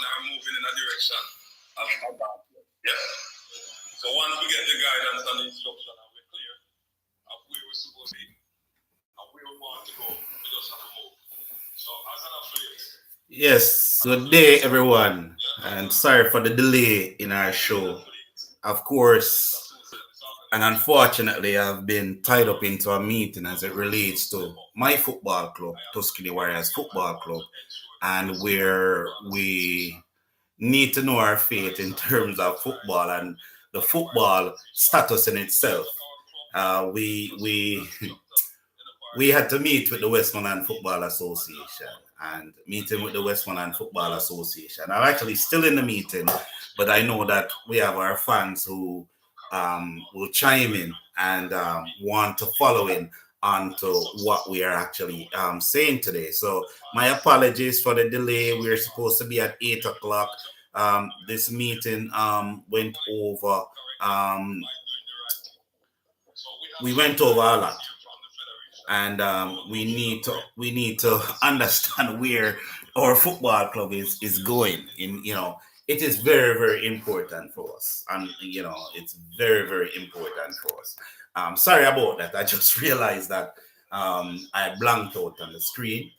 are moving in a direction of advancement. Yeah. So once we get the guidance and the instruction and we're clear of where we're supposed to be and where we want to go, we just have to move. So as an affiliate. Yes, good day everyone. And sorry for the delay in our show. Of course, and unfortunately, I've been tied up into a meeting as it relates to my football club, Tuscany Warriors Football Club, and where we need to know our fate in terms of football and the football status in itself. We we had to meet with the Westmoreland Football Association and meeting with the Westmoreland Football Association. I'm actually still in the meeting, but I know that we have our fans who will chime in and want to follow in on to what we are actually saying today. So my apologies for the delay. We were supposed to be at 8 o'clock. This meeting went over. We went over a lot, and we need to understand where our football club is going. It is very, very important for us, and it's very, very important for us. Sorry about that. I just realized that I blanked out on the screen.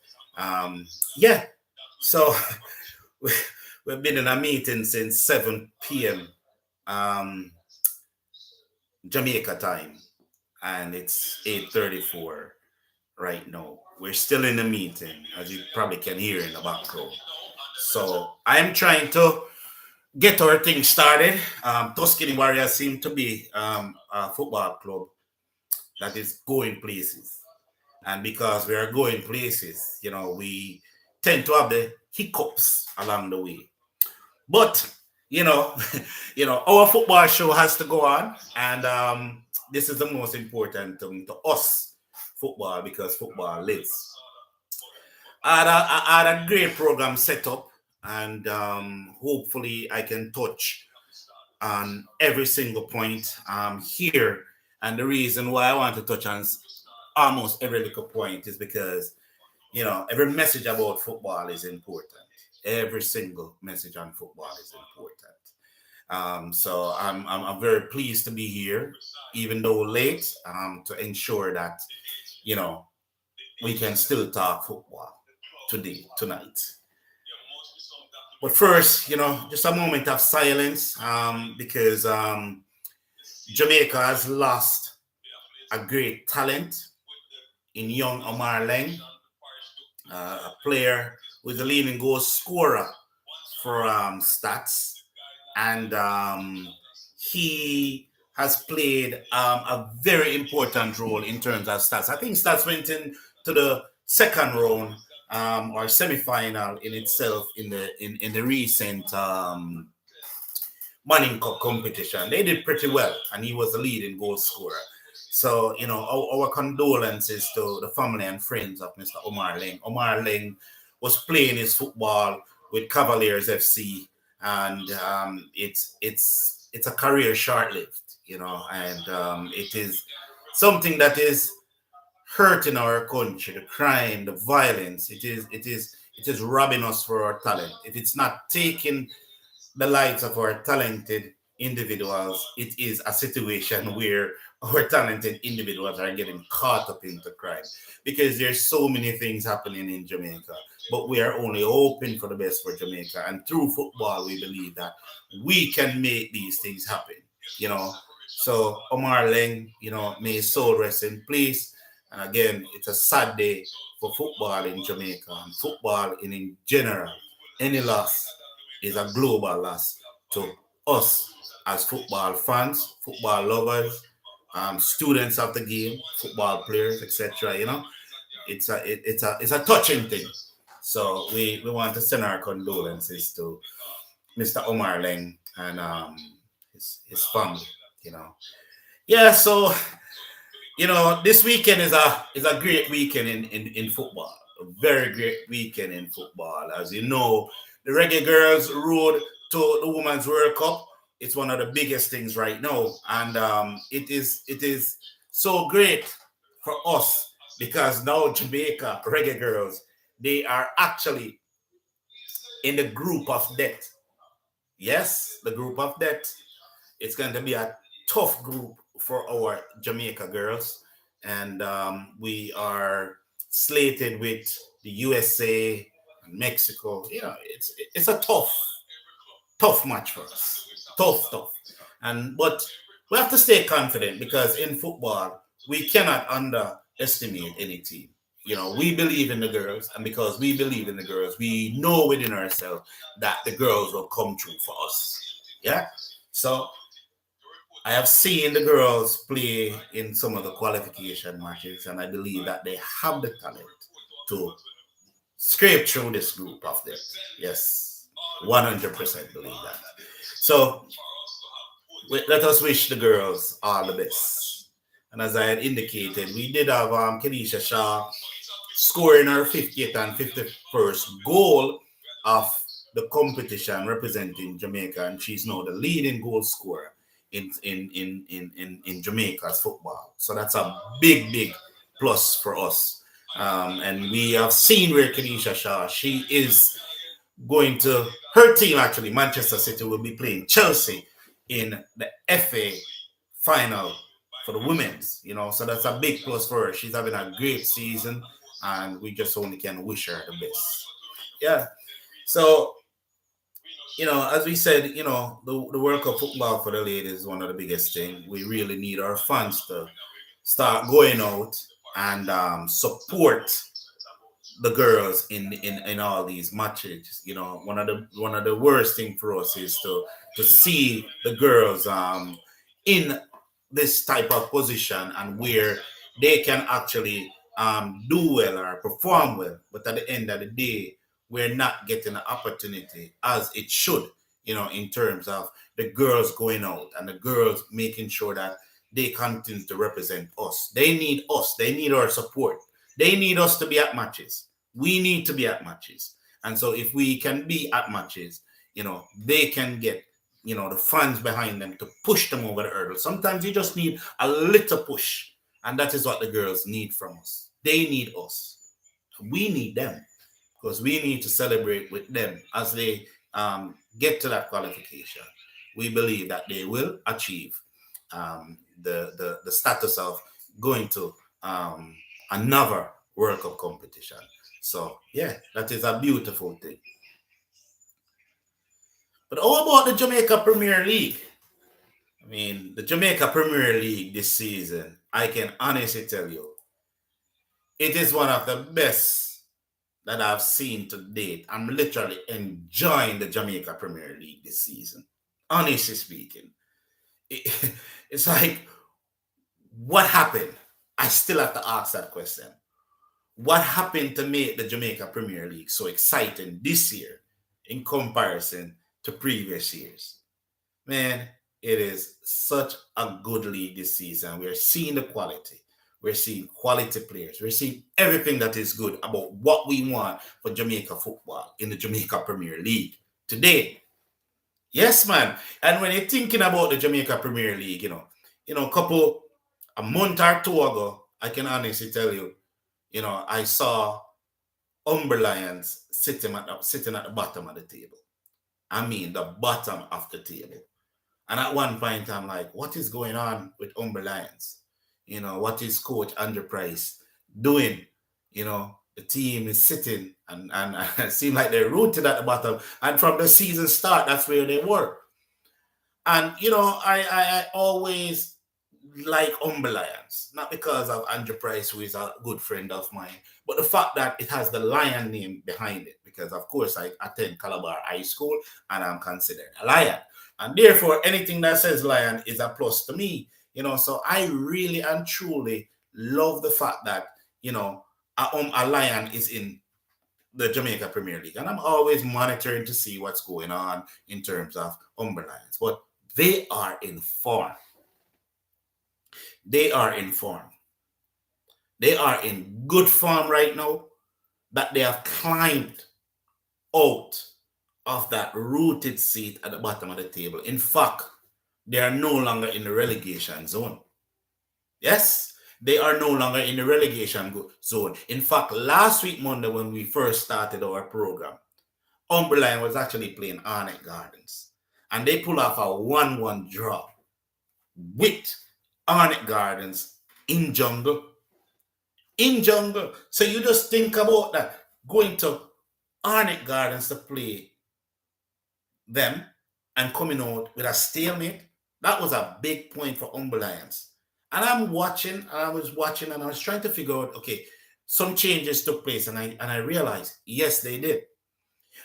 Yeah, so we've been in a meeting since 7 p.m. Jamaica time, and it's 8:34 right now. We're still in the meeting, as you probably can hear in the background. So I'm trying to get our thing started. Tuscany Warriors seem to be a football club that is going places. And because we are going places, we tend to have the hiccups along the way. But, our football show has to go on. And this is the most important thing to us, football, because football lives. I had a great program set up, and hopefully I can touch on every single point here. And the reason why I want to touch on almost every little point is because, every message about football is important. Every single message on football is important. So I'm very pleased to be here, even though late, to ensure that, we can still talk football tonight. But first, just a moment of silence, because Jamaica has lost a great talent in young Omar Leng, a player who is a leading goal scorer for Stats. And he has played a very important role in terms of Stats. I think Stats went into the second round or semi-final in itself in the recent Manning Cup competition. They did pretty well, and he was the leading goal scorer. So, our condolences to the family and friends of Mr. Omar Leng. Omar Leng was playing his football with Cavaliers FC, and it's a career short-lived, and it is something that is hurting our country. The crime, the violence, it is robbing us for our talent. If it's not taking the lives of our talented individuals, it is a situation where our talented individuals are getting caught up into crime, because there's so many things happening in Jamaica, but we are only hoping for the best for Jamaica. And through football, we believe that we can make these things happen, So Omar Leng, may his soul rest in peace. And again, it's a sad day for football in Jamaica and football in general. Any loss is a global loss to us as football fans, football lovers, students of the game, football players, etc. It's a touching thing. So we want to send our condolences to Mr. Omar Leng and his family. Yeah. So this weekend is a great weekend in football. A very great weekend in football. As you know, the Reggae Girls road to the Women's World Cup. It's one of the biggest things right now, and it is so great for us, because now Jamaica Reggae Girls, they are actually in the group of death. Yes, the group of death. It's going to be a tough group for our Jamaica girls. And we are slated with the USA and Mexico. It's a tough match for us. Tough. But we have to stay confident because in football, we cannot underestimate any team. We believe in the girls, and because we believe in the girls, we know within ourselves that the girls will come true for us. Yeah. So I have seen the girls play in some of the qualification matches, and I believe that they have the talent to scrape through this group of them. Yes, 100% believe that. So let us wish the girls all the best. And as I had indicated, we did have Kenisha Shaw scoring her 50th and 51st goal of the competition representing Jamaica, and she's now the leading goal scorer in Jamaica's football. So that's a big plus for us. And we have seen where Kenisha Shaw, she is going to her team actually, Manchester City will be playing Chelsea in the FA final for the women's, so that's a big plus for her. She's having a great season, and we just only can wish her the best. Yeah. So, as we said, the World Cup football for the ladies is one of the biggest things. We really need our fans to start going out and support the girls in all these matches. One of the worst thing for us is to see the girls in this type of position and where they can actually do well or perform well, but at the end of the day, we're not getting an opportunity as it should, in terms of the girls going out and the girls making sure that they continue to represent us. They need us. They need our support. They need us to be at matches. We need to be at matches. And so if we can be at matches, they can get, the fans behind them to push them over the hurdle. Sometimes you just need a little push. And that is what the girls need from us. They need us. We need them because we need to celebrate with them as they get to that qualification. We believe that they will achieve the status of going to another World Cup competition. So, yeah, that is a beautiful thing. But how about the Jamaica Premier League? I mean, the Jamaica Premier League this season, I can honestly tell you, it is one of the best that I've seen to date. I'm literally enjoying the Jamaica Premier League this season. Honestly speaking, it's like, what happened? I still have to ask that question. What happened to make the Jamaica Premier League so exciting this year in comparison to previous years? Man, it is such a good league this season. We're seeing the quality. We're seeing quality players. We're seeing everything that is good about what we want for Jamaica football in the Jamaica Premier League today. Yes, man. And when you're thinking about the Jamaica Premier League, a month or two ago, I can honestly tell you, I saw Umber Lions sitting at the bottom of the table. I mean, the bottom of the table. And at one point, I'm like, what is going on with Umber Lions? What is Coach Andrew Price doing? The team is sitting and it seems like they're rooted at the bottom. And from the season start, that's where they were. And, I always like Umber Lions, not because of Andrew Price, who is a good friend of mine, but the fact that it has the Lion name behind it, because of course I attend Calabar High School and I'm considered a Lion. And therefore, anything that says Lion is a plus to me, so I really and truly love the fact that, a Lion is in the Jamaica Premier League. And I'm always monitoring to see what's going on in terms of Umber Lions. But they are in form. They are in form. They are in good form right now, that they have climbed out of that rooted seat at the bottom of the table. In fact, they are no longer in the relegation zone. Yes, they are no longer in the relegation zone. In fact, last week, Monday, when we first started our program, Umberline was actually playing Arnett Gardens. And they pull off a 1-1 draw with Arnett Gardens in jungle. In jungle. So you just think about that. Going to Arnett Gardens to play them and coming out with a stalemate. That was a big point for Umberlions. And I was watching, and I was trying to figure out, okay, some changes took place, and I realized, yes, they did.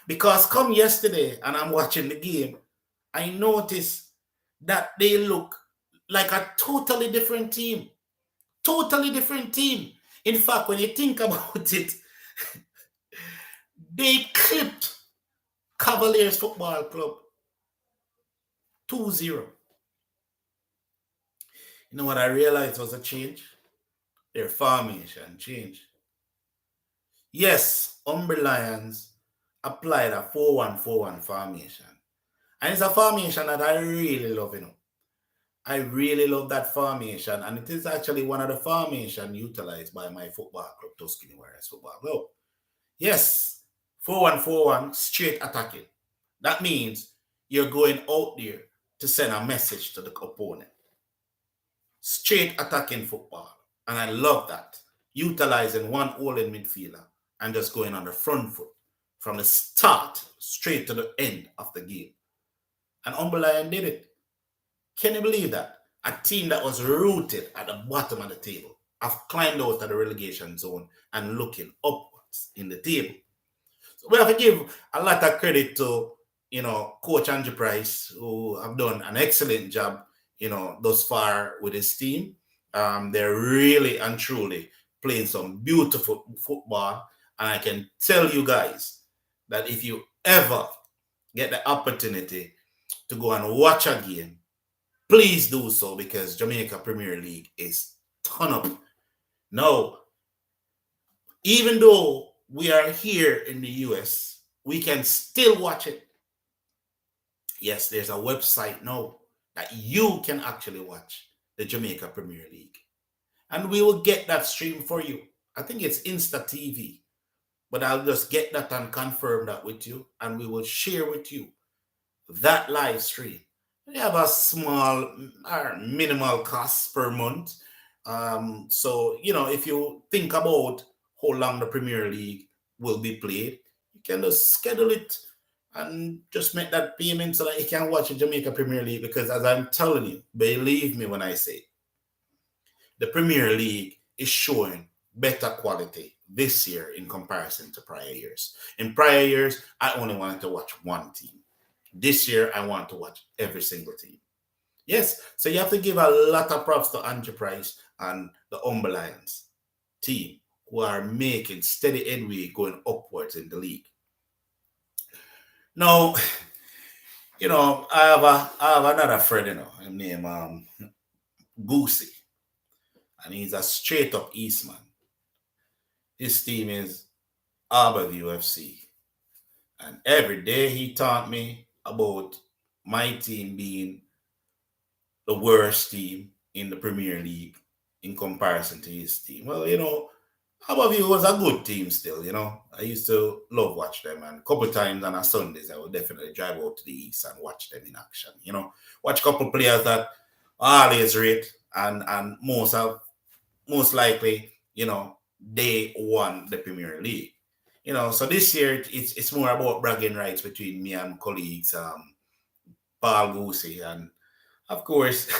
Because come yesterday, and I'm watching the game, I noticed that they look like a totally different team. Totally different team. In fact, when you think about it, they clipped Cavaliers Football Club 2-0. You know what I realized was a change? Their formation changed. Yes, Umber Lions applied a 4-1-4-1 formation. And it's a formation that I really love, I really love that formation, and it is actually one of the formations utilized by my football club, Tuscany Warriors Football Club. Yes, 4-1-4-1, straight attacking. That means you're going out there to send a message to the opponent. Straight attacking football. And I love that. Utilizing one all-in midfielder and just going on the front foot from the start straight to the end of the game. And Umberlion did it. Can you believe that? A team that was rooted at the bottom of the table have climbed out of the relegation zone and looking upwards in the table. So we have to give a lot of credit to, Coach Andrew Price, who have done an excellent job, thus far with his team. They're really and truly playing some beautiful football. And I can tell you guys that if you ever get the opportunity to go and watch a game, please do so, because Jamaica Premier League is ton up. Now, even though we are here in the US, we can still watch it. Yes, there's a website now that you can actually watch the Jamaica Premier League. And we will get that stream for you. I think it's Insta TV. But I'll just get that and confirm that with you, and we will share with you that live stream. We have a small or minimal cost per month. So, if you think about how long the Premier League will be played, you can just schedule it and just make that payment so that you can watch the Jamaica Premier League. Because as I'm telling you, believe me when I say, the Premier League is showing better quality this year in comparison to prior years. In prior years, I only wanted to watch one team. This year, I want to watch every single team. Yes, so you have to give a lot of props to Andrew Price and the Umber Lions team, who are making steady headway going upwards in the league. Now, I have another friend, named Goosey, and he's a straight up Eastman. His team is Harborview FC. And every day he taught me about my team being the worst team in the Premier League in comparison to his team. Well, Harborview was a good team still, I used to love watch them. And a couple times on a Sundays, I would definitely drive out to the east and watch them in action. Watch a couple players that I always rate, and most likely, they won the Premier League. So this year it's more about bragging rights between me and colleagues, Paul Goosey, and of course,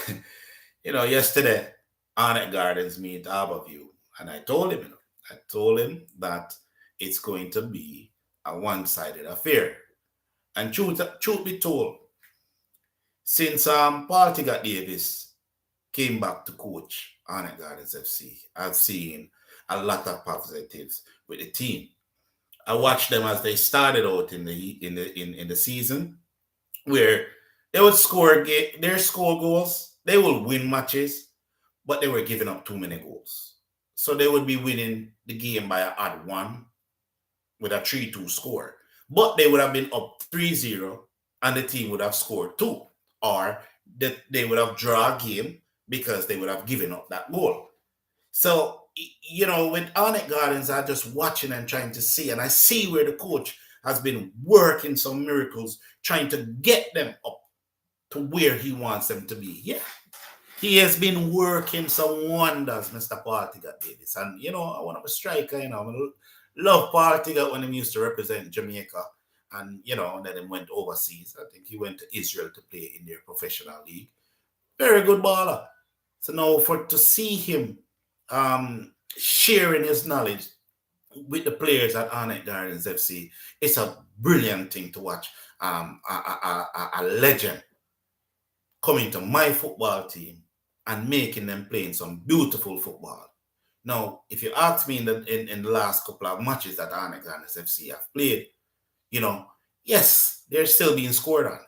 yesterday Arnett Gardens meet Harborview, and I told him that it's going to be a one-sided affair. And truth be told, since Paul Tigger Davis came back to coach Arnett Gardens FC, I've seen a lot of positives with the team. I watched them as they started out in the season, where they would score goals, they will win matches, but they were giving up too many goals. So they would be winning the game by an odd one with a 3-2 score. But they would have been up 3-0 and the team would have scored 2. Or they would have drawn a game because they would have given up that goal. So, with Arnett Gardens, I'm just watching and trying to see, and I see where the coach has been working some miracles, trying to get them up to where he wants them to be. Yeah, he has been working some wonders, Mr. Paul Tigger Davis. And, you know, I want to be a striker, you know. I love Paul Tigger when he used to represent Jamaica. And, you know, then he went overseas. I think he went to Israel to play in their professional league. Very good baller. So now to see him sharing his knowledge with the players at Arnett Gardens FC, it's a brilliant thing to watch. A legend coming to my football team and making them playing some beautiful football. Now, if you ask me in the last couple of matches that Arnett Gardens FC have played, you know, yes, they're still being scored on,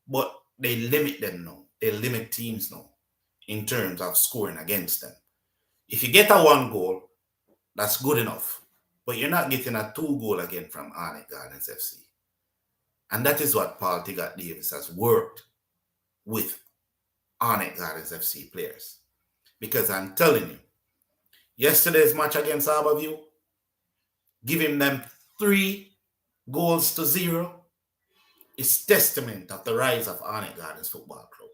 but they limit them now. They limit teams now in terms of scoring against them. If you get a 1 goal, that's good enough. But you're not getting a 2 goal again from Arnett Gardens FC. And that is what Paul Tigger Davis has worked with Arnett Gardens FC players. Because I'm telling you, yesterday's match against Harborview, giving them 3-0 is testament of the rise of Arnett Gardens Football Club.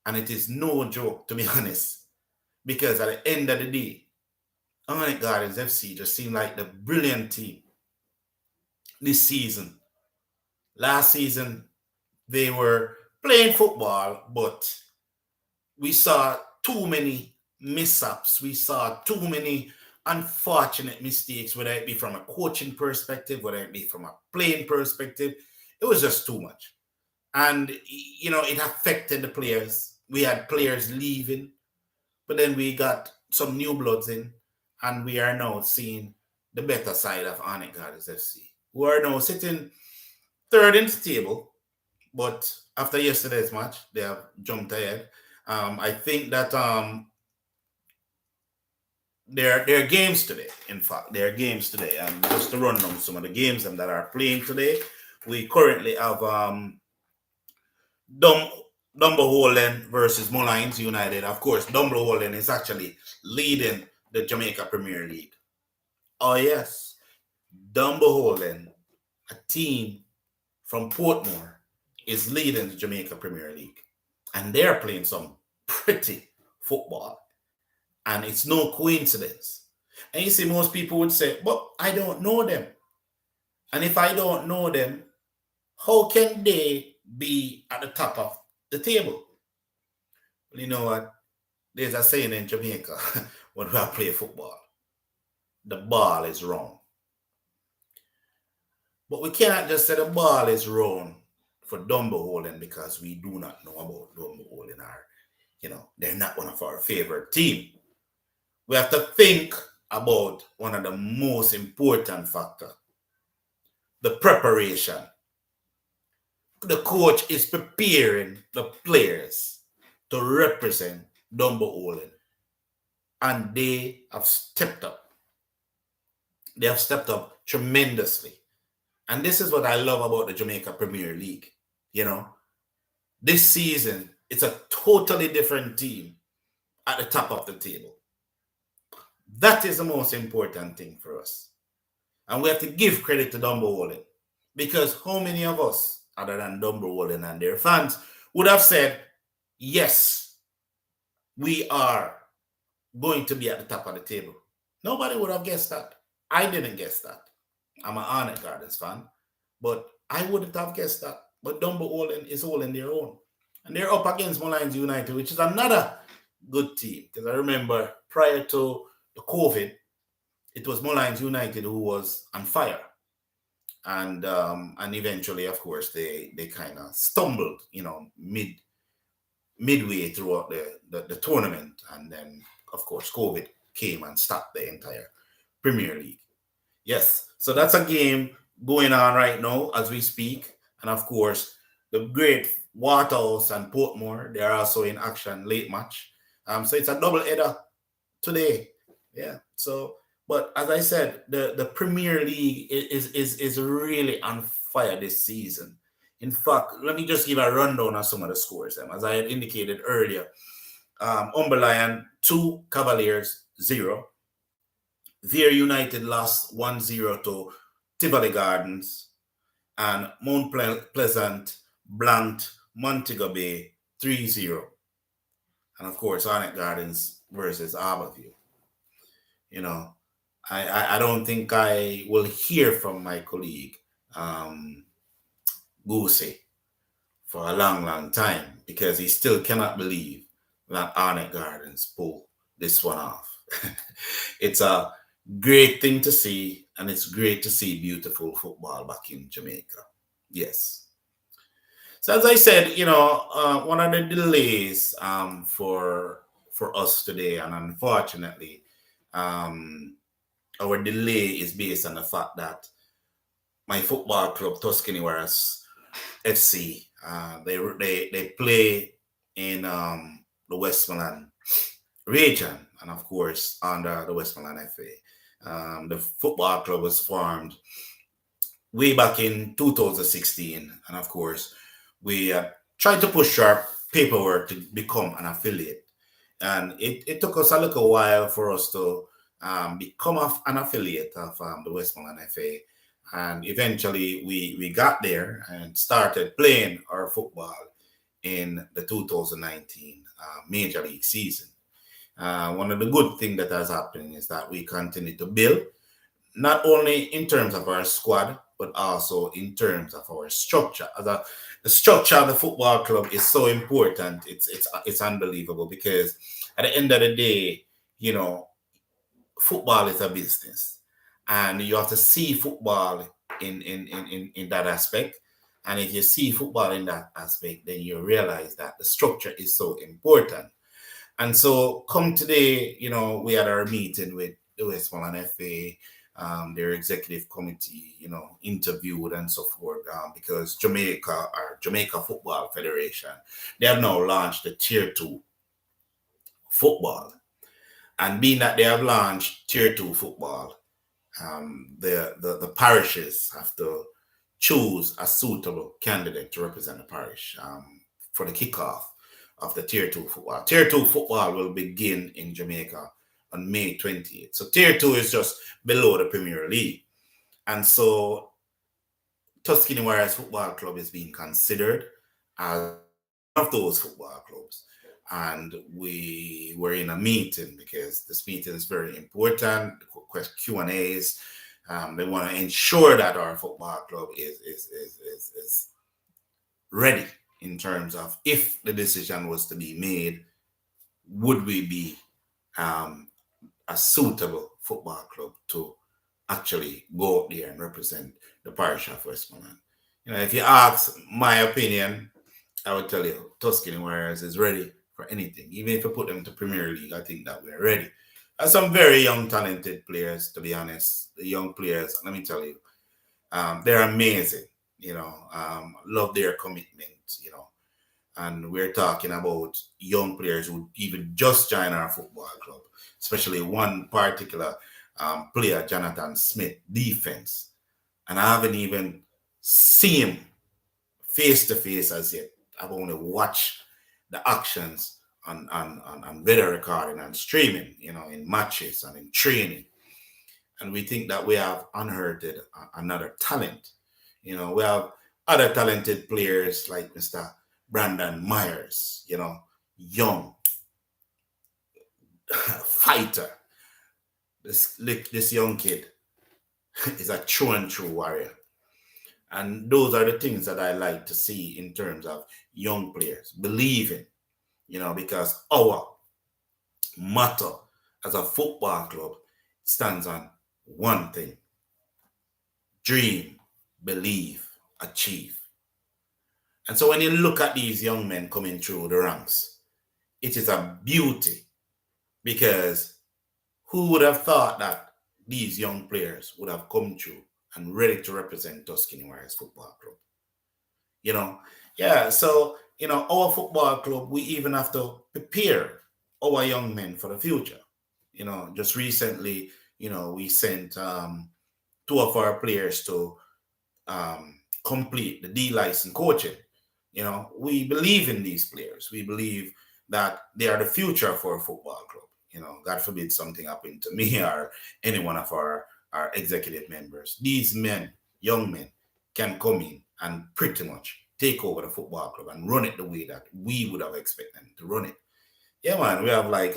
And it is no joke, to be honest, because at the end of the day, Arnett Gardens FC just seemed like the brilliant team this season. Last season, they were playing football, but we saw too many mishaps. We saw too many unfortunate mistakes, whether it be from a coaching perspective, whether it be from a playing perspective. It was just too much. And, you know, it affected the players. We had players leaving, but then we got some new bloods in, and we are now seeing the better side of Arnett Gardens FC, who are now sitting 3rd in the table, but after yesterday's match, they have jumped ahead. I think that there are games today. In fact, there are games today. And just to run down some of the games that are playing today, we currently have Dumberholden versus Mullines United. Of course, Dumberholden is actually leading the Jamaica Premier League. Oh yes, Dumberholden, a team from Portmore, is leading the Jamaica Premier League. And they're playing some pretty football. And it's no coincidence. And you see, most people would say, but I don't know them. And if I don't know them, how can they be at the top of the table? Well, you know what? There's a saying in Jamaica when we play football. The ball is wrong. But we cannot just say the ball is wrong for Dumberholden because we do not know about Dumberholden, or, you know, they're not one of our favorite team. We have to think about one of the most important factors, the preparation. The coach is preparing the players to represent Dumberholden, and they have stepped up. They have stepped up tremendously. And this is what I love about the Jamaica Premier League. You know, this season, it's a totally different team at the top of the table. That is the most important thing for us. And we have to give credit to Dumberholden, because how many of us, other than Dumberholden and their fans, would have said, yes, we are going to be at the top of the table? Nobody would have guessed that. I didn't guess that. I'm an Arnett Gardens fan, but I wouldn't have guessed that. But Dumberholden is holding their own. And they're up against Mullines United, which is another good team. Because I remember prior to the COVID, it was Mullines United who was on fire. And eventually, of course, they kind of stumbled, you know, midway throughout the tournament. And then, of course, COVID came and stopped the entire Premier League. Yes, so that's a game going on right now as we speak. And of course, the great Waterhouse and Portmore, they're also in action late match. So it's a double header today. Yeah. So, but as I said, the Premier League is really on fire this season. In fact, let me just give a rundown of some of the scores. As I had indicated earlier, Umberlion 2, Cavaliers 0. Veer United lost 1-0 to Tivoli Gardens. and Mount Pleasant blanked Montego Bay 3-0. And of course, Onyx Gardens versus Harborview. You know, I don't think I will hear from my colleague, um, Goosey, for a long, long time because he still cannot believe that Onyx Gardens pulled this one off. It's a great thing to see, and it's great to see beautiful football back in Jamaica. Yes. So as I said, one of the delays for us today, and unfortunately, our delay is based on the fact that my football club, Tuscany Warriors FC, they play in the Westmoreland region, and of course under the Westmoreland FA. The football club was formed way back in 2016, and of course we tried to push our paperwork to become an affiliate, and it took us a little while for us to become an affiliate of the Westmoreland FA, and eventually we got there and started playing our football in the 2019 Major League season. One of the good things that has happened is that we continue to build, not only in terms of our squad, but also in terms of our structure. The structure of the football club is so important. It's unbelievable because at the end of the day, football is a business, and you have to see football in that aspect. And if you see football in that aspect, then you realize that the structure is so important. And so come today, we had our meeting with the Westmoreland FA, their executive committee, interviewed and so forth, because Jamaica Football Federation, they have now launched the Tier 2 football. And being that they have launched Tier 2 football, the parishes have to choose a suitable candidate to represent the parish for the kickoff of the Tier 2 football. Tier 2 football will begin in Jamaica on May 28th. So Tier 2 is just below the Premier League. And so Tuscany Warriors Football Club is being considered as one of those football clubs. And we were in a meeting because this meeting is very important. Q&As. They want to ensure that our football club is ready in terms of if the decision was to be made, would we be a suitable football club to actually go out there and represent the parish of Westmoreland. If you ask my opinion, I would tell you Tuscany Warriors is ready for anything. Even if you put them to Premier League, I think that we're ready. There's some very young, talented players, to be honest. The young players, let me tell you, they're amazing. Love their commitment, and we're talking about young players who even just joined our football club, especially one particular player, Jonathan Smith, defense. And I haven't even seen him face to face as yet. I've only watched the actions on video recording and streaming, in matches and in training. And we think that we have unearthed another talent. We have other talented players like Mr. Brandon Myers, young fighter. This young kid is a true and true warrior. And those are the things that I like to see in terms of young players believing, because our motto as a football club stands on one thing: dream, believe, achieve. And so when you look at these young men coming through the ranks, it is a beauty, because who would have thought that these young players would have come through and ready to represent Tuscany Warriors Football Club? So, our football club, we even have to prepare our young men for the future. Just recently, we sent 2 of our players to complete the D license coaching. We believe in these players. We believe that they are the future for a football club. God forbid something happened to me or any one of our executive members. These men, young men, can come in and pretty much take over the football club and run it the way that we would have expected them to run it. Yeah, man, we have like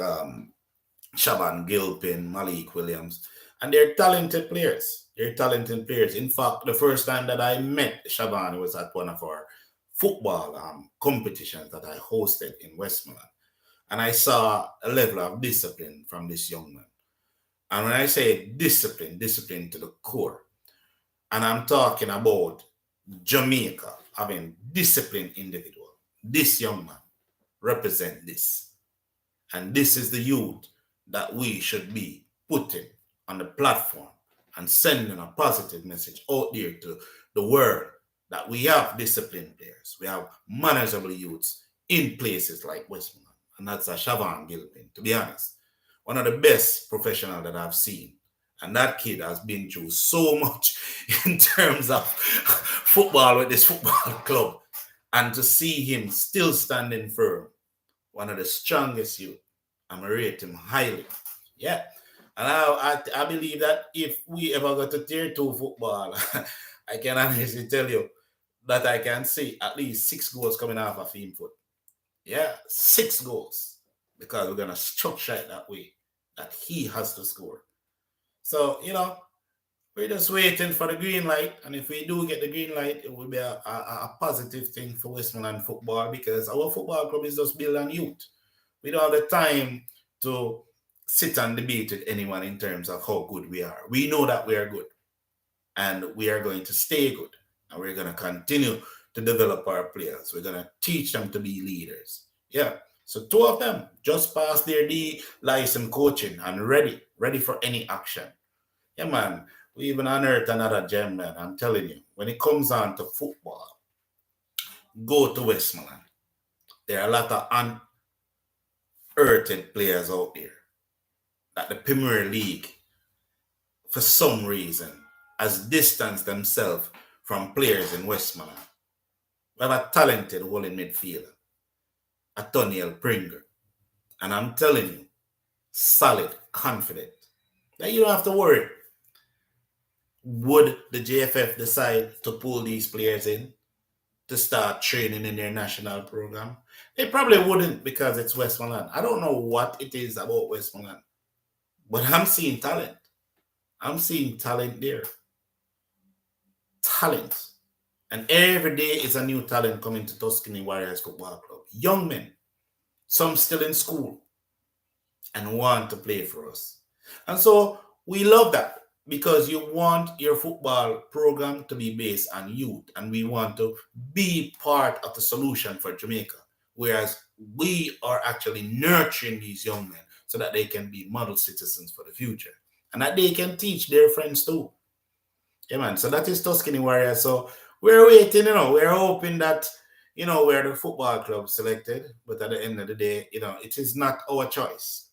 Shaban Gilpin, Malik Williams, and they're talented players. They're talented players. In fact, the first time that I met Shaban was at one of our football competitions that I hosted in Westmoreland. And I saw a level of discipline from this young man. And when I say discipline, discipline to the core, and I'm talking about Jamaica having disciplined individual, this young man represent this. And this is the youth that we should be putting on the platform and sending a positive message out there to the world that we have disciplined players. We have manageable youths in places like Westmoreland. And that's a Shaban Gilpin, to be honest. One of the best professionals that I've seen. And that kid has been through so much in terms of football with this football club. And to see him still standing firm, one of the strongest youth, I'm going to rate him highly. Yeah. And I believe that if we ever go to tier 2 football, I can honestly tell you that I can see at least 6 goals coming off of him foot. Yeah, 6 goals. Because we're going to structure it that way, that he has to score. So, we're just waiting for the green light. And if we do get the green light, it will be a positive thing for Westmoreland football, because our football club is just built on youth. We don't have the time to sit and debate with anyone in terms of how good we are. We know that we are good. And we are going to stay good. And we're going to continue to develop our players. We're going to teach them to be leaders. Yeah. So 2 of them just passed their D license coaching and ready for any action. Yeah, man. We even unearthed another gem, man. I'm telling you, when it comes on to football, go to Westmoreland. There are a lot of unearthed players out there that the Premier League, for some reason, has distanced themselves from players in Westmoreland. We have a talented holding midfielder, a Toniel Pringer. And I'm telling you, solid, confident. Now you don't have to worry. Would the JFF decide to pull these players in to start training in their national program? They probably wouldn't, because it's Westmoreland. I don't know what it is about Westmoreland, but I'm seeing talent. I'm seeing talent there. Talent. And every day is a new talent coming to Tuscany Warriors Football Club. Young men, some still in school, and want to play for us. And so we love that, because you want your football program to be based on youth, and we want to be part of the solution for Jamaica, whereas we are actually nurturing these young men so that they can be model citizens for the future, and that they can teach their friends too. Yeah, man. So that is Tuscany Warriors. So we're waiting, we're hoping that, we're the football club selected, but at the end of the day, it is not our choice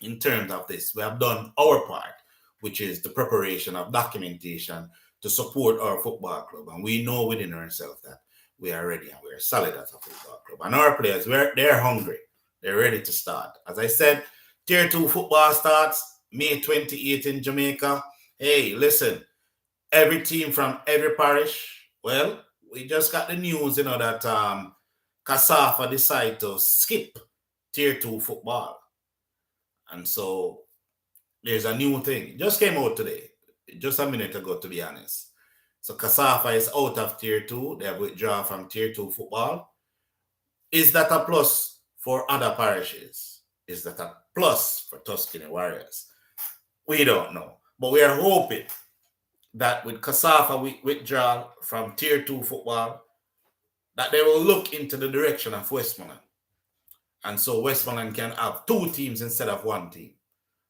in terms of this. We have done our part, which is the preparation of documentation to support our football club. And we know within ourselves that we are ready and we are solid as a football club. And our players, they're hungry. They're ready to start. As I said, Tier 2 football starts May 28th in Jamaica. Hey, listen, every team from every parish, well, we just got the news, that Kasafa decided to skip Tier 2 football. And so there's a new thing. It just came out today, just a minute ago, to be honest. So Kasafa is out of Tier 2. They have withdrawn from Tier 2 football. Is that a plus for other parishes? Is that a plus for Tuscany Warriors? We don't know. But we are hoping that with Kasafa withdrawal from Tier 2 football, that they will look into the direction of Westmoreland. And so Westmoreland can have 2 teams instead of 1 team.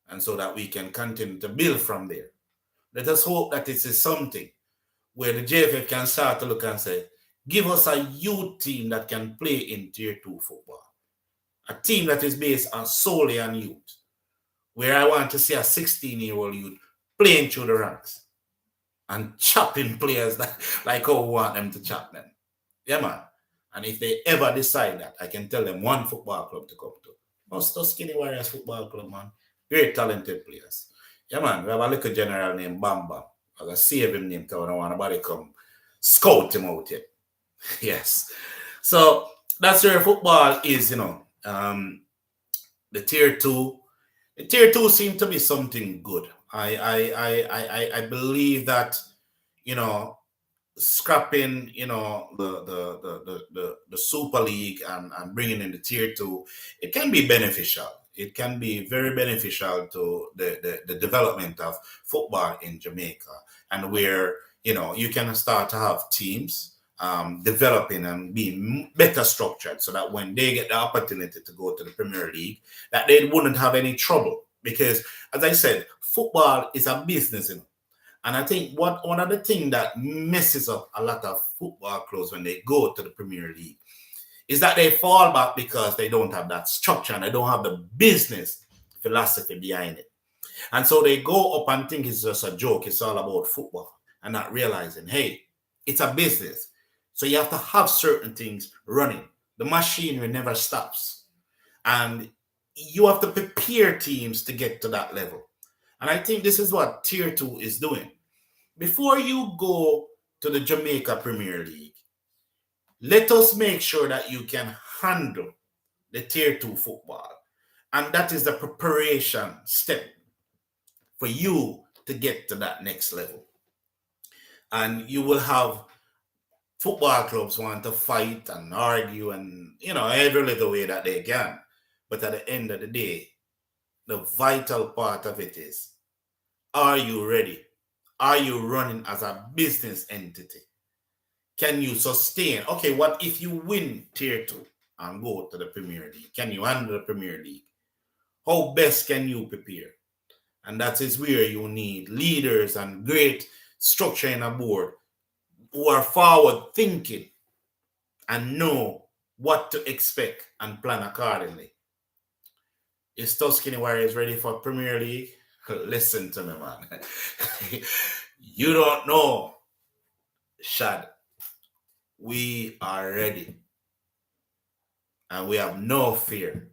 And so that we can continue to build from there. Let us hope that it is something where the JFF can start to look and say, give us a youth team that can play in Tier 2 football. A team that is based on solely on youth. Where I want to see a 16-year-old youth playing through the ranks and chopping players like how we want them to chop them. Yeah, man. And if they ever decide that, I can tell them 1 football club to come to. Must Tuscany Warriors Football Club, man. Great talented players. Yeah, man. We have a little general named Bam Bam. I got save him name because I don't want nobody come scout him out yet. Yes. So that's where football is, the tier two. The tier two seemed to be something good. I believe that, you know, scrapping, the Super League and bringing in the tier two, it can be beneficial. It can be very beneficial to the development of football in Jamaica, and where you can start to have teams developing and being better structured, so that when they get the opportunity to go to the Premier League, that they wouldn't have any trouble. Because, as I said, football is a business, and I think one of the things that messes up a lot of football clubs when they go to the Premier League is that they fall back because they don't have that structure and they don't have the business philosophy behind it. And so they go up and think it's just a joke, it's all about football, and not realizing, hey, it's a business. So you have to have certain things running. The machinery never stops. And you have to prepare teams to get to that level. And I think this is what Tier 2 is doing. Before you go to the Jamaica Premier League, let us make sure that you can handle the Tier 2 football. And that is the preparation step for you to get to that next level. And you will have football clubs want to fight and argue and, every little way that they can. But at the end of the day, the vital part of it is, are you ready? Are you running as a business entity? Can you sustain? Okay, what if you win Tier 2 and go to the Premier League? Can you handle the Premier League? How best can you prepare? And that is where you need leaders and great structure in a board who are forward thinking and know what to expect and plan accordingly. Is Tuscany Warriors ready for Premier League? Listen to me, man. You don't know, Shad. We are ready. And we have no fear.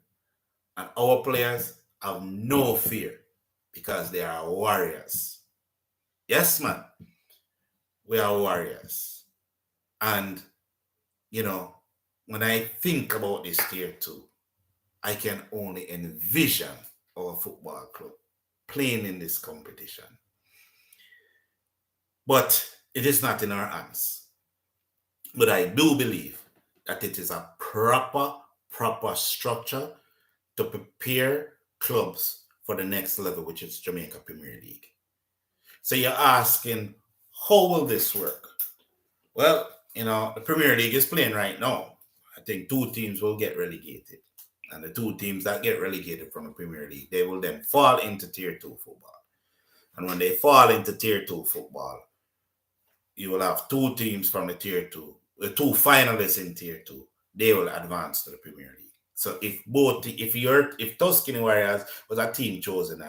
And our players have no fear because they are warriors. Yes, man. We are warriors. And, when I think about this Tier 2, I can only envision our football club playing in this competition. But it is not in our hands. But I do believe that it is a proper structure to prepare clubs for the next level, which is Jamaica Premier League. So you're asking, how will this work? Well, the Premier League is playing right now. I think 2 teams will get relegated. And the 2 teams that get relegated from the Premier League, they will then fall into Tier 2 football. And when they fall into Tier 2 football, you will have 2 teams from the Tier 2, the 2 finalists in Tier 2, they will advance to the Premier League. So if Tuscany Warriors was a team chosen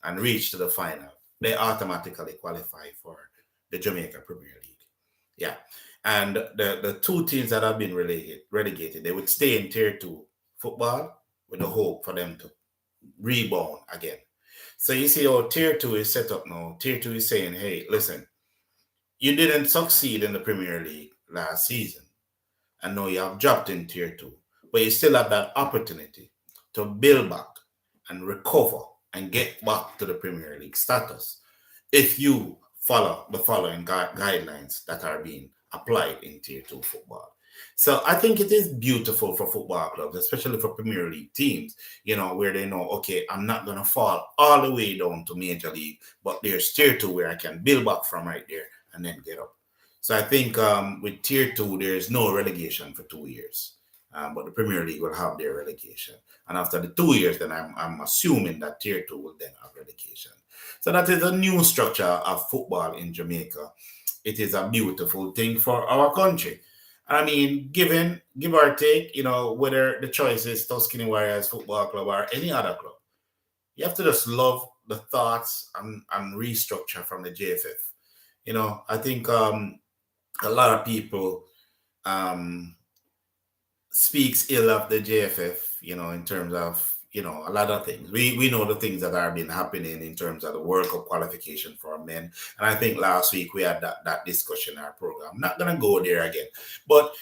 and reached to the final, they automatically qualify for the Jamaica Premier League. Yeah. And the 2 teams that have been relegated, they would stay in Tier 2 football with the hope for them to rebound again. So you see how Tier 2 is set up now. Tier 2 is saying, hey, listen, you didn't succeed in the Premier League last season, and now you have dropped in Tier 2, but you still have that opportunity to build back and recover and get back to the Premier League status if you follow the following guidelines that are being applied in Tier 2 football. So I think it is beautiful for football clubs, especially for Premier League teams, where they know, okay, I'm not going to fall all the way down to Major League, but there's Tier 2 where I can build back from right there and then get up. So I think with Tier 2, there's no relegation for 2 years. But the Premier League will have their relegation. And after the 2 years, then I'm assuming that Tier 2 will then have relegation. So that is a new structure of football in Jamaica. It is a beautiful thing for our country. I mean, give or take, whether the choice is Tuscany Warriors Football Club or any other club, you have to just love the thoughts and restructure from the JFF. I think a lot of people speaks ill of the JFF, in terms of, a lot of things. We know the things that have been happening in terms of the World Cup qualification for men. And I think last week we had that discussion in our program. I'm not going to go there again. But,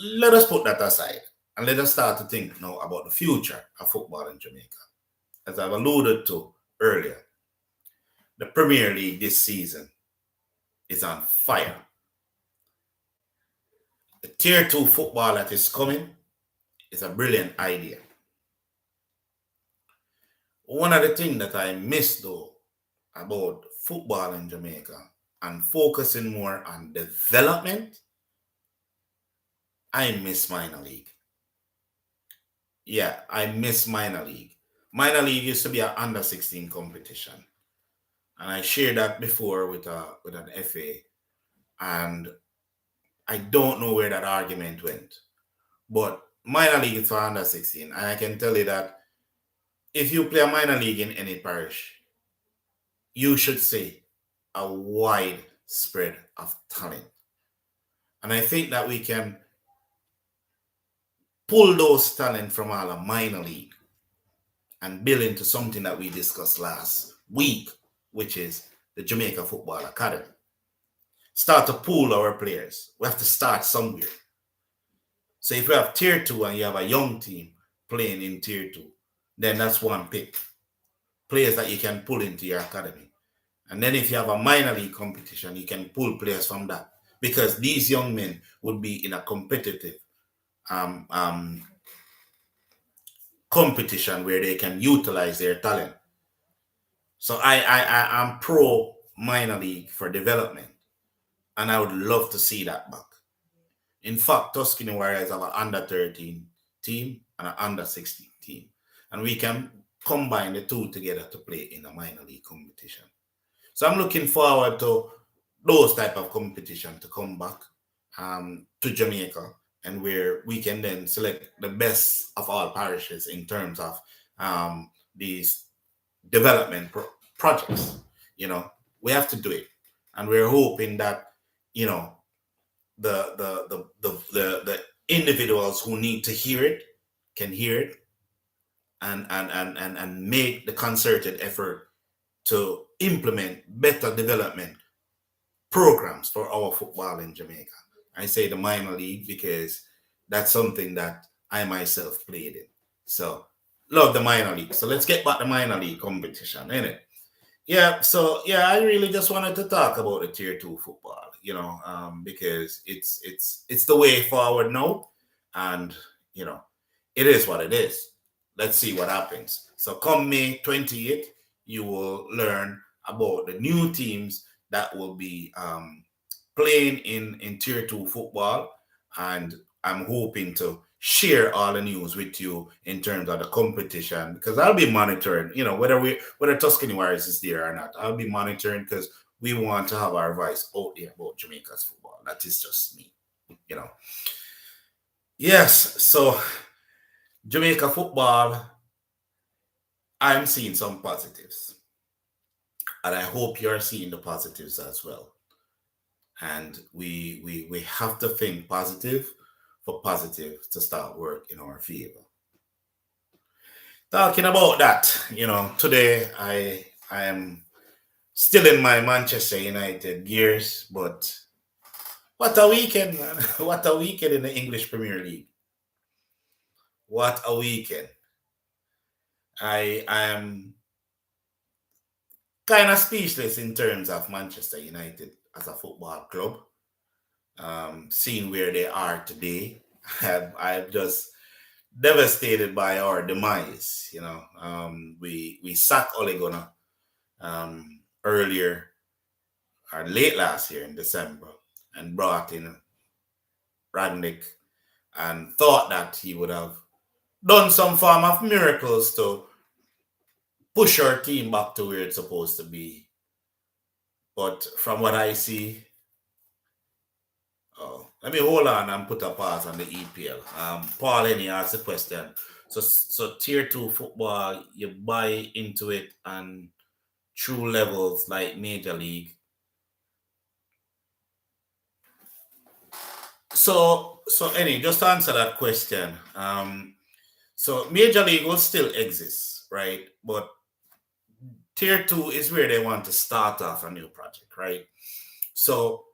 let us put that aside and let us start to think now about the future of football in Jamaica. As I've alluded to earlier, the Premier League this season is on fire. The Tier 2 football that is coming is a brilliant idea. One of the things that I miss, though, about football in Jamaica and focusing more on development, I miss minor league. Yeah, I miss minor league. Minor league used to be an under 16 competition. And I shared that before with an FA. And I don't know where that argument went. But minor league is for under 16. And I can tell you that if you play a minor league in any parish, you should see a wide spread of talent. And I think that we can pull those talent from our minor league and build into something that we discussed last week, which is the Jamaica Football Academy. Start to pool our players. We have to start somewhere. So if you have Tier 2 and you have a young team playing in Tier 2, then that's one pick. Players that you can pull into your academy. And then if you have a minor league competition, you can pull players from that. Because these young men would be in a competitive competition where they can utilize their talent. So I'm pro minor league for development. And I would love to see that back. In fact, Tuscany Warriors have an under 13 team and an under 16 team. And we can combine the two together to play in a minor league competition. So I'm looking forward to those type of competition to come back to Jamaica, and where we can then select the best of all parishes in terms of these development projects. We have to do it. And we're hoping that, the individuals who need to hear it can hear it and make the concerted effort to implement better development programs for our football in Jamaica. I say the minor league because that's something that I myself played in. So love the minor league. So let's get back to minor league competition, innit? Yeah, so I really just wanted to talk about the Tier 2 football, because it's the way forward now, and it is what it is. Let's see what happens. So come May 28th, you will learn about the new teams that will be playing in Tier 2 football, and I'm hoping to share all the news with you in terms of the competition, because I'll be monitoring, whether Tuscany Warriors is there or not. I'll be monitoring because we want to have our voice out there about Jamaica's football. That is just me, Yes, so Jamaica football, I'm seeing some positives. And I hope you're seeing the positives as well. And we have to think positive for positive to start work in our favor. Talking about that, today I am still in my Manchester United gears, but what a weekend, man. What a weekend in the English Premier League. What a weekend. I am kind of speechless in terms of Manchester United as a football club. Seeing where they are today, I'm just devastated by our demise. We sacked Ole Gunnar earlier or late last year in December and brought in Radnick and thought that he would have done some form of miracles to push our team back to where it's supposed to be. But from what I see, let me hold on and put a pause on the EPL. Paul Henny asked the question. So Tier 2 football, you buy into it and true levels like Major League. So Henny, just to answer that question. So Major League will still exist, right? But Tier 2 is where they want to start off a new project, right? So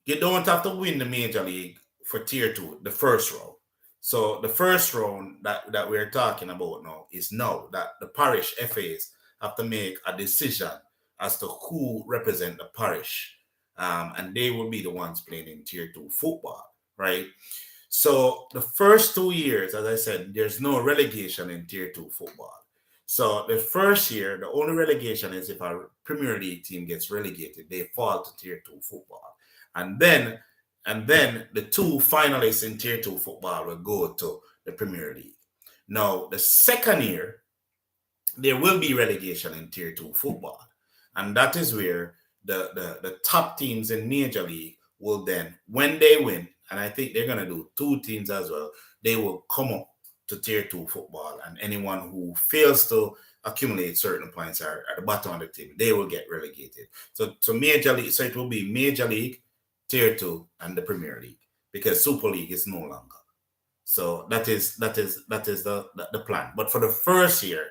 you don't have to win the Major League for Tier 2, the first round. So the first round that we're talking about now that the parish FAs have to make a decision as to who represent the parish. And they will be the ones playing in Tier 2 football, right? So the first 2 years, as I said, there's no relegation in Tier 2 football. So the first year, the only relegation is if a Premier League team gets relegated, they fall to Tier 2 football. And then the two finalists in Tier 2 football will go to the Premier League. Now, the second year, there will be relegation in Tier 2 football. And that is where the top teams in Major League will then, when they win, and I think they're going to do two teams as well, they will come up to Tier 2 football. And anyone who fails to accumulate certain points are at the bottom of the table, they will get relegated. So Major League, so it will be Major League, Tier 2, and the Premier League, because Super League is no longer. So that is the plan. But for the first year,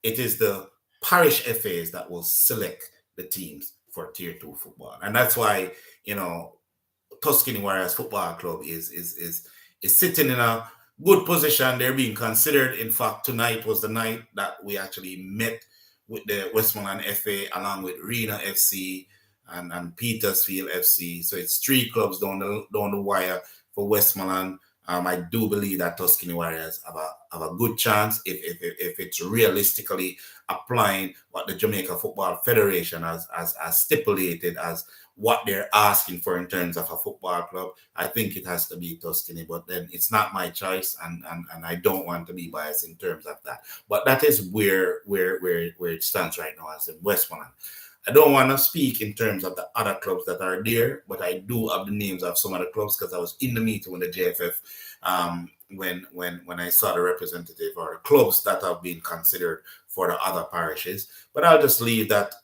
it is the parish FAs that will select the teams for Tier 2 football. And that's why, Tuscany Warriors Football Club is sitting in a good position. They're being considered. In fact, tonight was the night that we actually met with the Westmoreland FA along with Rena FC and Petersfield FC. So it's three clubs down the wire for Westmoreland. I do believe that Tuscany Warriors have a good chance if it's realistically applying what the Jamaica Football Federation has stipulated as what they're asking for in terms of a football club. I think it has to be Tuscany, but then it's not my choice, and I don't want to be biased in terms of that. But that is where it stands right now as in Westmoreland. I don't want to speak in terms of the other clubs that are there, but I do have the names of some of the clubs because I was in the meeting with the JFF when I saw the representative or the clubs that have been considered for the other parishes. But I'll just leave that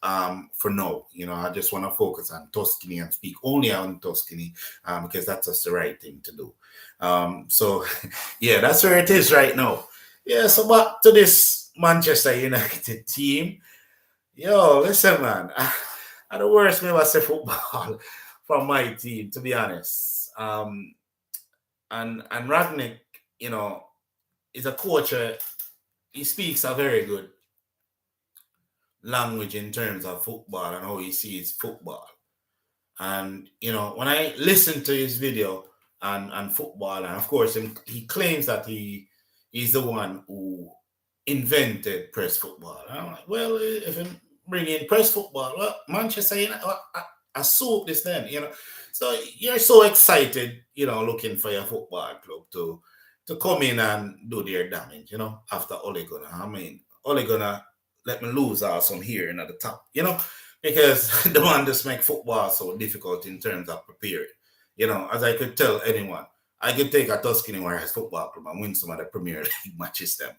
for now. I just want to focus on Tuscany and speak only on Tuscany because that's just the right thing to do. So, yeah, that's where it is right now. Yeah, so back to this Manchester United team. Yo, listen, man. I the worst me was say football from my team, to be honest. And Ragnick, is a coach. He speaks a very good language in terms of football and how he sees football. And when I listen to his video and football, and of course he claims that he's the one who invented press football. And I'm like, well, if him bring in press football, well, Manchester United, I soak this then, So you're so excited, looking for your football club to come in and do their damage, after Ole Gunnar. I mean, Ole Gunnar let me lose some here at the top, because the man just make football so difficult in terms of preparing. As I could tell anyone, I could take a Tuscany Warriors Football Club and win some of the Premier League matches them,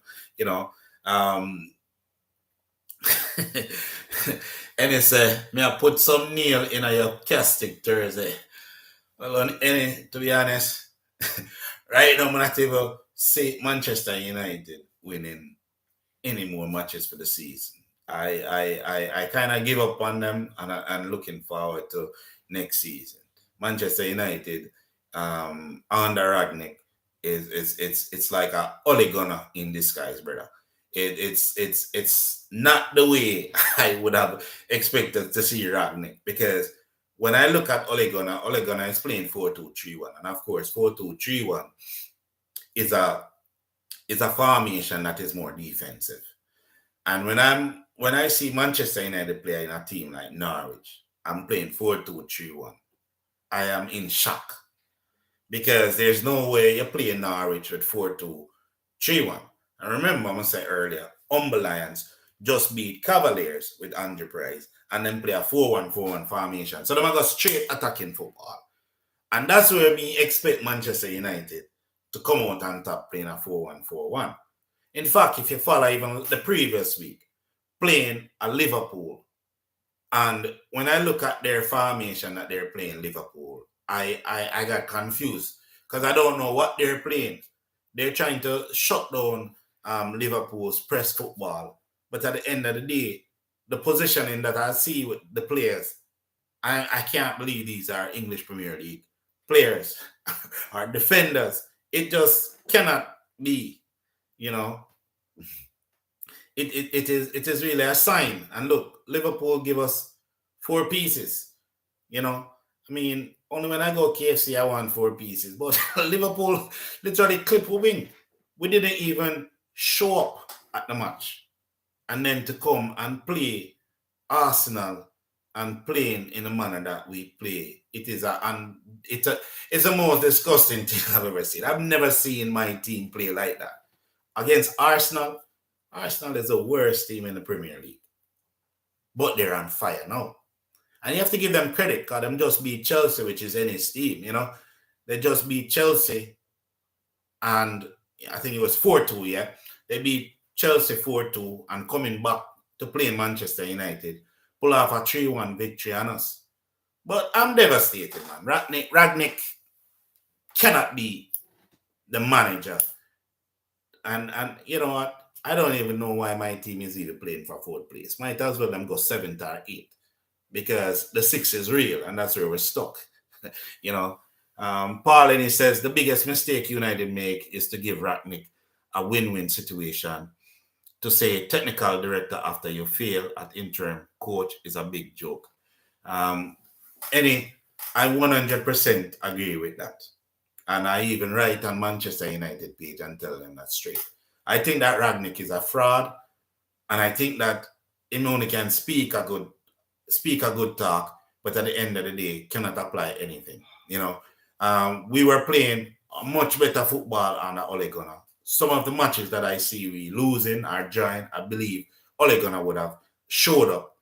and it's may I put some nail in your casting Thursday. Well, to be honest, right now I'm not even say Manchester United winning any more matches for the season. I kind of give up on them and looking forward to next season. Manchester United under Ragnick it's like a Ole Gunnar in disguise, brother. It's not the way I would have expected to see Ragnick, because when I look at Ole Gunnar is playing 4-2-3-1, and of course 4-2-3-1 is a formation that is more defensive. And when I see Manchester United play in a team like Norwich, I'm playing 4-2-3-1. I am in shock, because there's no way you're playing Norwich with 4-2-3-1. And remember, I'm going to say earlier, Humble Lions just beat Cavaliers with Andrew Price and then play a 4-1-4-1 formation. So they're going to go straight attacking football. And that's where me expect Manchester United to come out on top playing a 4-1-4-1. In fact, if you follow even the previous week, playing a Liverpool, and when I look at their formation that they're playing Liverpool, I got confused because I don't know what they're playing. They're trying to shut down Liverpool's press football. But at the end of the day, the positioning that I see with the players, I can't believe these are English Premier League players or defenders. It just cannot be, you know. It is really a sign. And look, Liverpool give us 4 pieces. You know, I mean, only when I go KFC I want 4 pieces, but Liverpool literally clip we win. We didn't even show up at the match, and then to come and play Arsenal and playing in the manner that we play, it's the most disgusting thing I've ever seen. I've never seen my team play like that against Arsenal. Arsenal is the worst team in the Premier League, but they're on fire now. And you have to give them credit because them just beat Chelsea, which is any team, you know. They just beat Chelsea, and I think it was 4-2, yeah. They beat Chelsea 4-2 and coming back to play Manchester United, pull off a 3-1 victory on us. But I'm devastated, man. Ragnick cannot be the manager. And you know what? I don't even know why my team is even playing for 4th place. Might as well them go 7th or 8th. Because the 6 is real, and that's where we're stuck. You know, Paul, and he says the biggest mistake United make is to give Ragnick a win-win situation. To say technical director after you fail at interim coach is a big joke. I 100% agree with that. And I even write on Manchester United page and tell them that straight. I think that Ragnick is a fraud, and I think that he only can speak a good talk, but at the end of the day, cannot apply anything. You know, we were playing much better football under Ole Gunnar. Some of the matches that I see we losing or drawing, I believe Ole Gunnar would have showed up,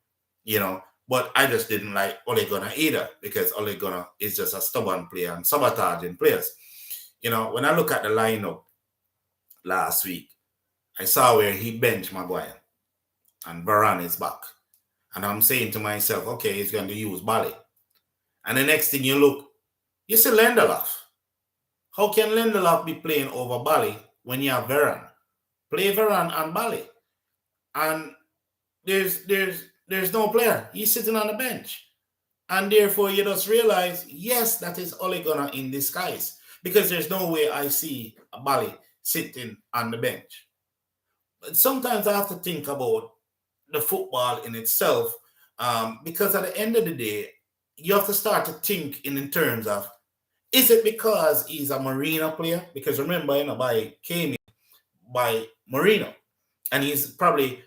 you know. But I just didn't like Ole Gunnar either, because Ole Gunnar is just a stubborn player and sabotaging players. You know, when I look at the lineup last week, I saw where he benched Maguire and Varane is back. And I'm saying to myself, okay, he's going to use Bally. And the next thing you look, you see Lindelof. How can Lindelof be playing over Bally when you have Varane? Play Varane and Bally. And there's no player. He's sitting on the bench. And therefore, you just realize, yes, that is Ole Gunnar in disguise. Because there's no way I see a Bally sitting on the bench. But sometimes I have to think about the football in itself, because at the end of the day, you have to start to think in terms of, is it because he's a Marino player? Because remember, you know, came in by Marino, and he's probably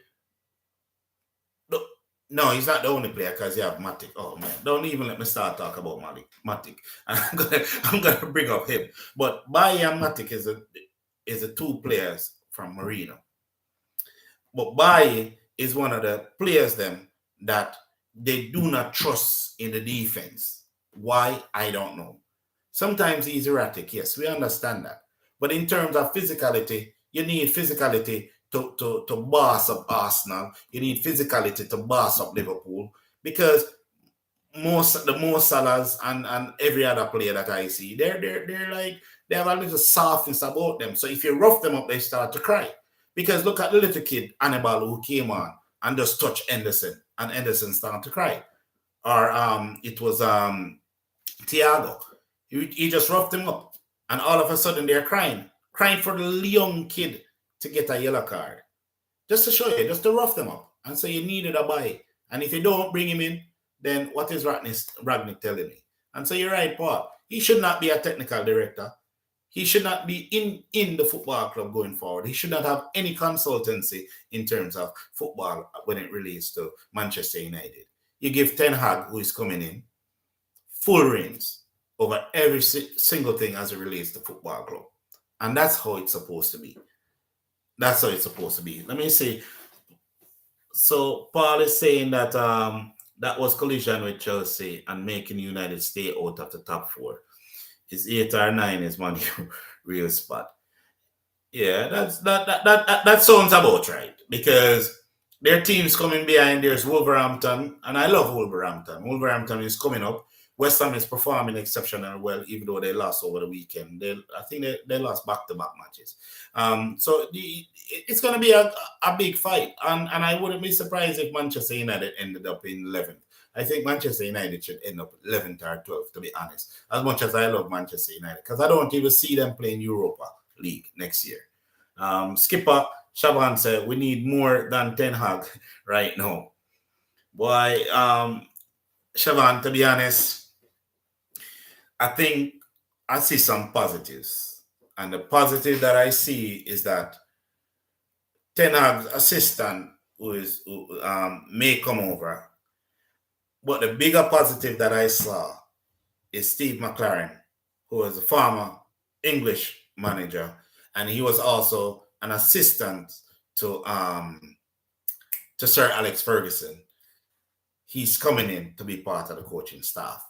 no, he's not the only player, because you have Matic. Oh man, don't even let me start talk about Matic. I'm gonna bring up him, but Baye and Matic is the 2 players from Marino, but Baye is one of the players them that they do not trust in the defense. Why? I don't know. Sometimes he's erratic. Yes, we understand that. But in terms of physicality, you need physicality to boss up Arsenal. You need physicality to boss up Liverpool, because the Mo Salahs and every other player that I see, they're like, they have a little softness about them. So if you rough them up, they start to cry. Because look at the little kid, Annabelle, who came on and just touched Henderson, and Henderson started to cry. Or it was Thiago. He just roughed him up, and all of a sudden they're crying for the young kid to get a yellow card. Just to show you, just to rough them up. And so you needed a buy. And if you don't bring him in, then what is Ragnick telling me? And so you're right, Paul. He should not be a technical director. He should not be in the football club going forward. He should not have any consultancy in terms of football when it relates to Manchester United. You give Ten Hag, who is coming in, full reins over every single thing as it relates to football club. And that's how it's supposed to be. That's how it's supposed to be. Let me see. So Paul is saying that that was collision with Chelsea and making United stay out of the top 4. Is 8 or 9 is Man U real spot. Yeah, that sounds about right, because their team's coming behind. There's Wolverhampton, and I love Wolverhampton. Wolverhampton is coming up. West Ham is performing exceptionally well, even though they lost over the weekend. I think they lost back-to-back matches. So it's going to be a big fight. And I wouldn't be surprised if Manchester United ended up in 11th. I think Manchester United should end up 11th or 12th, to be honest. As much as I love Manchester United, because I don't even see them playing Europa League next year. Skipper Shaban said, we need more than Ten Hag right now. Boy, Shaban, to be honest, I think I see some positives. And the positive that I see is that Ten Hag's assistant who may come over. But the bigger positive that I saw is Steve McLaren, who was a former English manager, and he was also an assistant to Sir Alex Ferguson. He's coming in to be part of the coaching staff.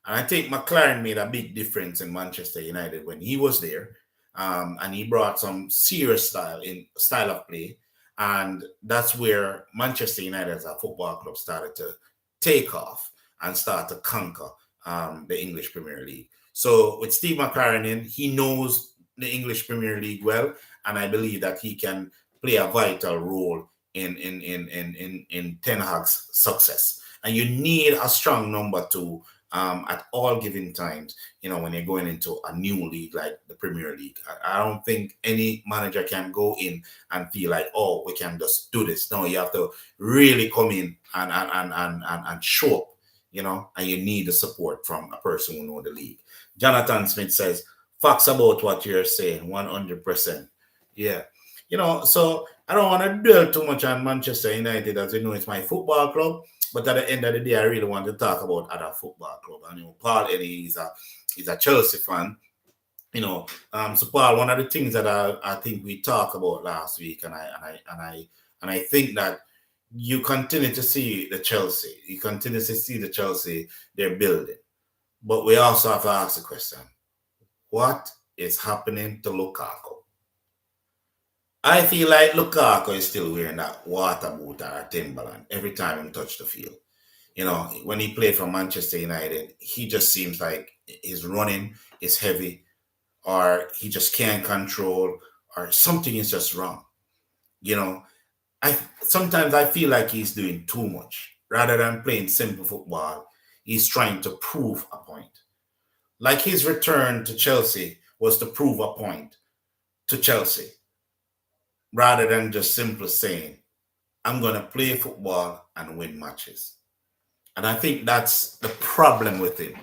And I think McLaren made a big difference in Manchester United when he was there. And he brought some serious style of play. And that's where Manchester United as a football club started to take off and start to conquer the English Premier League. So with Steve McLaren in, he knows the English Premier League well, and I believe that he can play a vital role in Ten Hag's success. And you need a strong number two at all given times, when you're going into a new league like the Premier League. I don't think any manager can go in and feel like, oh, we can just do this. No, you have to really come in and show up, and you need the support from a person who knows the league. Jonathan Smith says, facts about what you're saying, 100%. Yeah. So I don't want to dwell too much on Manchester United, as you know, it's my football club. But at the end of the day, I really want to talk about other football club. And Paul Eddie is a Chelsea fan. So Paul, one of the things that I think we talked about last week, and I think that you continue to see the Chelsea. You continue to see the Chelsea they're building. But we also have to ask the question, what is happening to Lukaku? I feel like Lukaku is still wearing that water boot or Timberland every time he touches the field. When he played for Manchester United, he just seems like his running is heavy, or he just can't control, or something is just wrong. Sometimes I feel like he's doing too much. Rather than playing simple football, he's trying to prove a point. Like his return to Chelsea was to prove a point to Chelsea, rather than just simply saying, I'm going to play football and win matches. And I think that's the problem with him.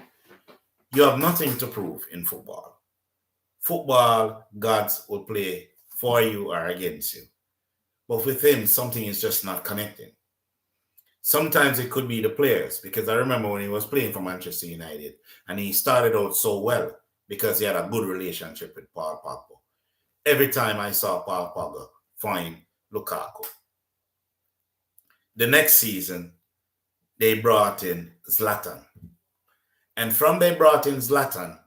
You have nothing to prove in football. Football, gods will play for you or against you. But with him, something is just not connecting. Sometimes it could be the players, because I remember when he was playing for Manchester United, and he started out so well because he had a good relationship with Paul Pogba. Every time I saw Paul Pogba find Lukaku. The next season, they brought in Zlatan. And from they brought in Zlatan,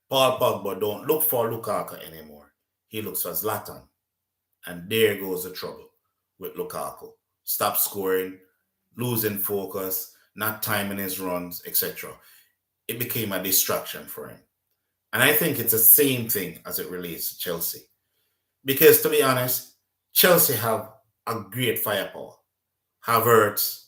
Paul Pogba don't look for Lukaku anymore. He looks for Zlatan. And there goes the trouble with Lukaku. Stop scoring, losing focus, not timing his runs, etc. It became a distraction for him. And I think it's the same thing as it relates to Chelsea. Because to be honest, Chelsea have a great firepower. Havertz,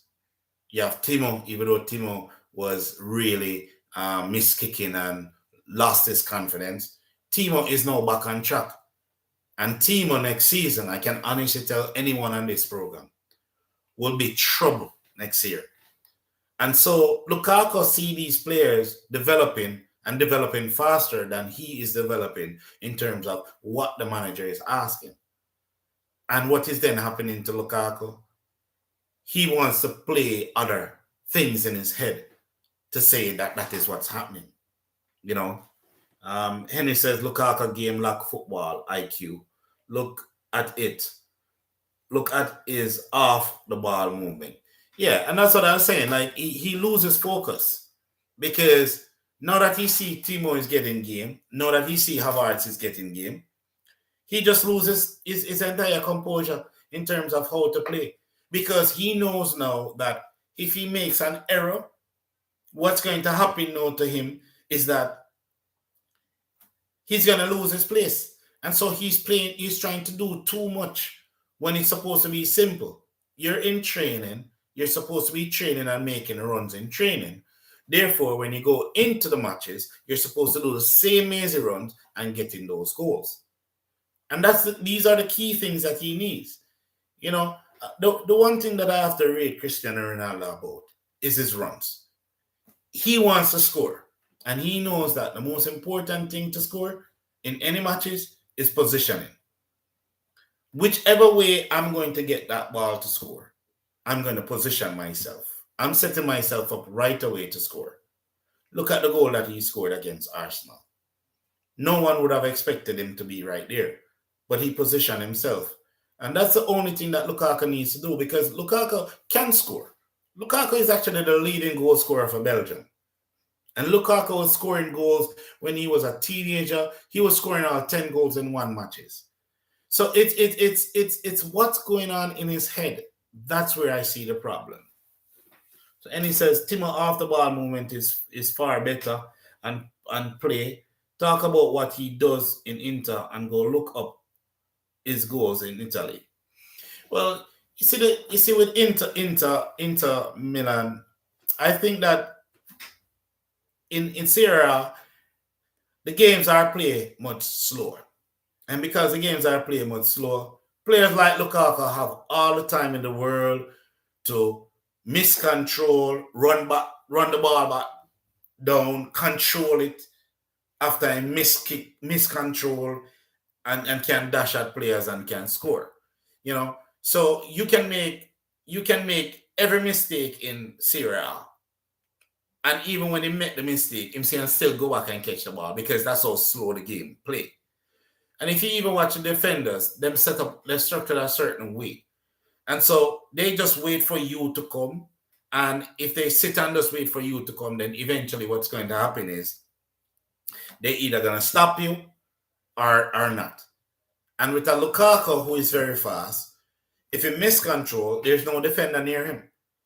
you have Timo, even though Timo was really miskicking and lost his confidence. Timo is now back on track. And Timo next season, I can honestly tell anyone on this program, will be trouble next year. And so Lukaku see these players developing faster than he is developing in terms of what the manager is asking. And what is then happening to Lukaku? He wants to play other things in his head to say that is what's happening. Henry says Lukaku game lack football IQ. Look at it. Look at his off the ball movement. Yeah, and that's what I was saying. Like he loses focus because now that he see Timo is getting game, now that he see Havertz is getting game, he just loses his entire composure in terms of how to play, because he knows now that if he makes an error, what's going to happen now to him is that he's going to lose his place. And so he's trying to do too much when it's supposed to be simple. You're in training, you're supposed to be training and making runs in training. Therefore, when you go into the matches, you're supposed to do the same mazy runs and getting those goals. And these are the key things that he needs. You know, the one thing that I have to rate Cristiano Ronaldo about is his runs. He wants to score, and he knows that the most important thing to score in any matches is positioning. Whichever way I'm going to get that ball to score, I'm going to position myself. I'm setting myself up right away to score. Look at the goal that he scored against Arsenal. No one would have expected him to be right there, but he positioned himself. And that's the only thing that Lukaku needs to do, because Lukaku can score. Lukaku is actually the leading goal scorer for Belgium. And Lukaku was scoring goals when he was a teenager. He was scoring all 10 goals in one matches. So it's what's going on in his head. That's where I see the problem. So, and he says Timo off the ball movement is far better, and play. Talk about what he does in Inter and go look up his goals in Italy. Well, you see with Inter Milan, I think that in Serie A, the games are played much slower. And because the games are played much slower, players like Lukaku have all the time in the world to miscontrol, run the ball back down, control it after a miscontrol, and can dash at players and can score. You know, so you can make every mistake in Serie A. And even when he make the mistake, him can still go back and catch the ball, because that's how slow the game play. And if you even watch the defenders, them set up, they're structured a certain way. And so they just wait for you to come. And if they sit and just wait for you to come, then eventually what's going to happen is they're either going to stop you or not. And with a Lukaku who is very fast, if he miscontrol, there's no defender near him.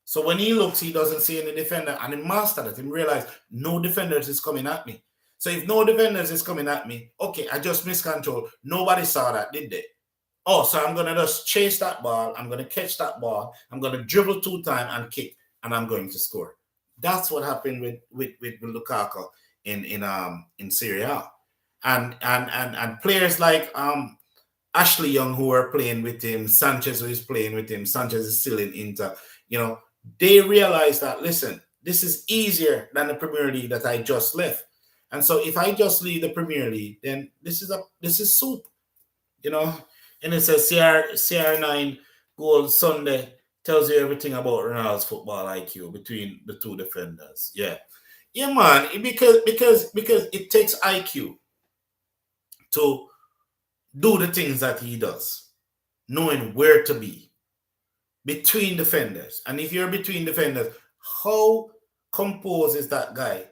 So when he looks, he doesn't see any defender, and he mastered it. He realized no defenders is coming at me. So if no defenders is coming at me, okay, I just miscontrol. Nobody saw that, did they? Oh, so I'm going to just chase that ball. I'm going to catch that ball. I'm going to dribble 2 times and kick, and I'm going to score. That's what happened with Lukaku in Serie A. And players like Ashley Young, who are playing with him, Sanchez, who is playing with him, Sanchez is still in Inter, you know, they realize that, listen, this is easier than the Premier League that I just left. And so if I just leave the Premier League, then this is soup, you know. And it says CR9 goal Sunday tells you everything about Ronaldo's football IQ between the two defenders. Yeah, man, because it takes IQ to do the things that he does, knowing where to be between defenders. And if you're between defenders, how composed is that guy,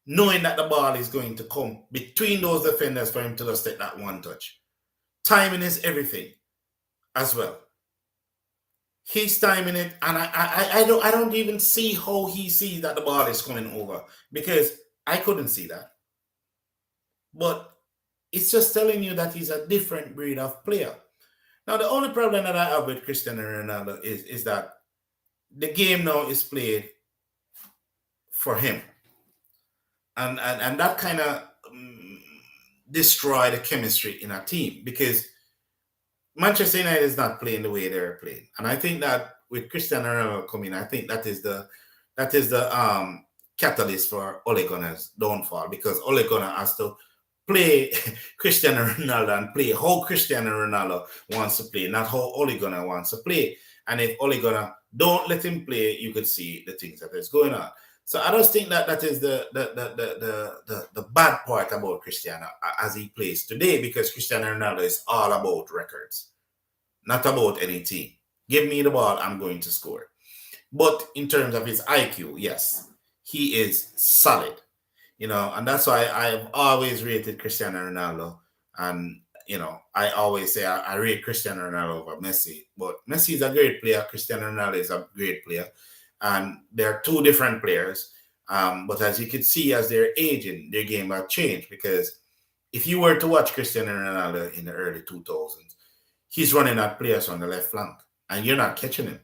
knowing that the ball is going to come between those defenders for him to just take that one touch? Timing is everything as well. He's timing it, and I don't even see how he sees that the ball is coming over, because I couldn't see that. But it's just telling you that he's a different breed of player. Now, the only problem that I have with Cristiano Ronaldo is that the game now is played for him. And that kind of destroy the chemistry in a team, because Manchester United is not playing the way they're playing. And I think that with Cristiano Ronaldo coming, I think that is the catalyst for Ole Gunnar's downfall, because Ole Gunnar has to play Cristiano Ronaldo and play how Cristiano Ronaldo wants to play, not how Ole Gunnar wants to play. And if Ole Gunnar don't let him play, you could see the things that is going on. So I just think that is the bad part about Cristiano as he plays today, because Cristiano Ronaldo is all about records, not about any team. Give me the ball, I'm going to score. But in terms of his IQ, yes, he is solid. You know, and that's why I've always rated Cristiano Ronaldo. And, you know, I always say I rate Cristiano Ronaldo over Messi. But Messi is a great player. Cristiano Ronaldo is a great player. And they're two different players. But as you can see, as they're aging, their game have changed, because if you were to watch Cristiano Ronaldo in the early 2000s, he's running at players on the left flank, and you're not catching him.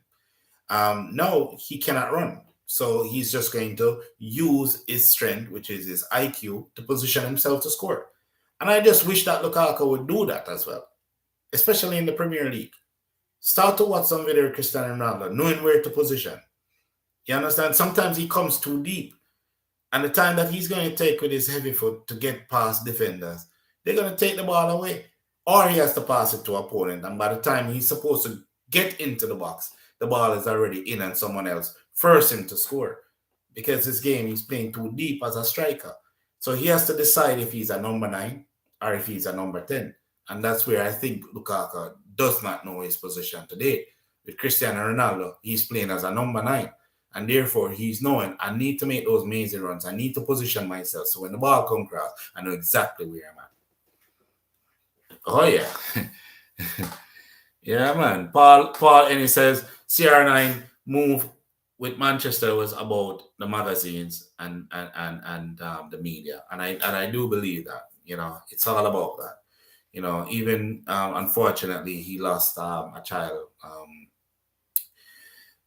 No, he cannot run. So he's just going to use his strength, which is his IQ, to position himself to score. And I just wish that Lukaku would do that as well, especially in the Premier League. Start to watch some video of Cristiano Ronaldo, knowing where to position. You understand? Sometimes he comes too deep. And the time that he's going to take with his heavy foot to get past defenders, they're going to take the ball away. Or he has to pass it to opponent. And by the time he's supposed to get into the box, the ball is already in and someone else force him to score. Because this game, he's playing too deep as a striker. So he has to decide if he's a number 9 or if he's a number 10. And that's where I think Lukaku does not know his position today. With Cristiano Ronaldo, he's playing as a number 9. And therefore, he's knowing, I need to make those mazy runs. I need to position myself. So when the ball comes across, I know exactly where I'm at. Oh, yeah. Yeah, man. Paul, and he says, CR9 move with Manchester was about the magazines and the media. And I do believe that, it's all about that. Even unfortunately, he lost a child.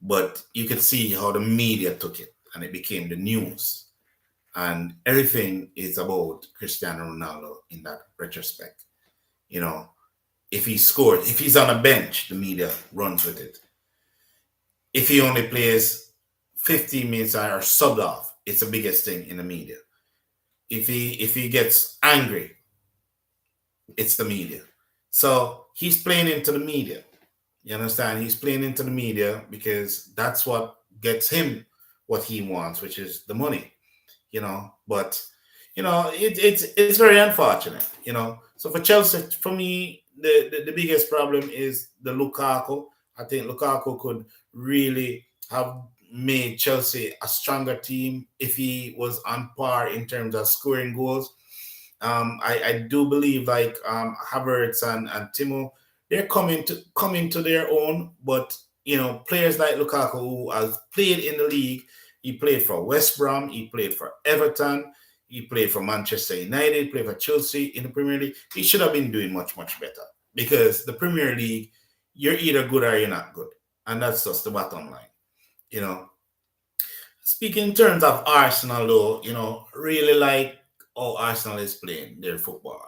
But you could see how the media took it, and it became the news. And everything is about Cristiano Ronaldo in that retrospect. If he scores, if he's on a bench, the media runs with it. If he only plays 15 minutes or subbed off, it's the biggest thing in the media. If he gets angry, it's the media. So he's playing into the media. You understand? He's playing into the media because that's what gets him what he wants, which is the money. But it's very unfortunate. So for Chelsea, for me, the biggest problem is the Lukaku. I think Lukaku could really have made Chelsea a stronger team if he was on par in terms of scoring goals. I do believe like Havertz and Timo, they're coming to their own, but players like Lukaku, who has played in the league, he played for West Brom, he played for Everton, he played for Manchester United, played for Chelsea in the Premier League. He should have been doing much, much better, because the Premier League, you're either good or you're not good, and that's just the bottom line. Speaking in terms of Arsenal, though, really like how Arsenal is playing their football.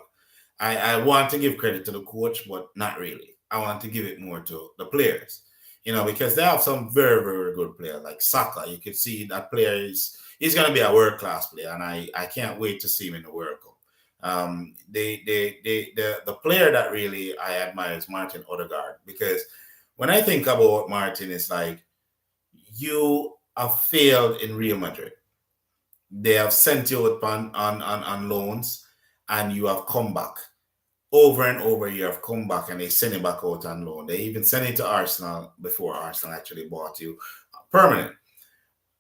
I want to give credit to the coach, but not really. I want to give it more to the players, because they have some very, very good players like Saka. You can see that player he's going to be a world-class player, and I can't wait to see him in the World Cup. The player that really I admire is Martin Odegaard, because when I think about Martin, it's like you have failed in Real Madrid. They have sent you out on loans, and you have come back. Over and over, you have come back, and they send it back out on loan. They even sent it to Arsenal before Arsenal actually bought you permanent.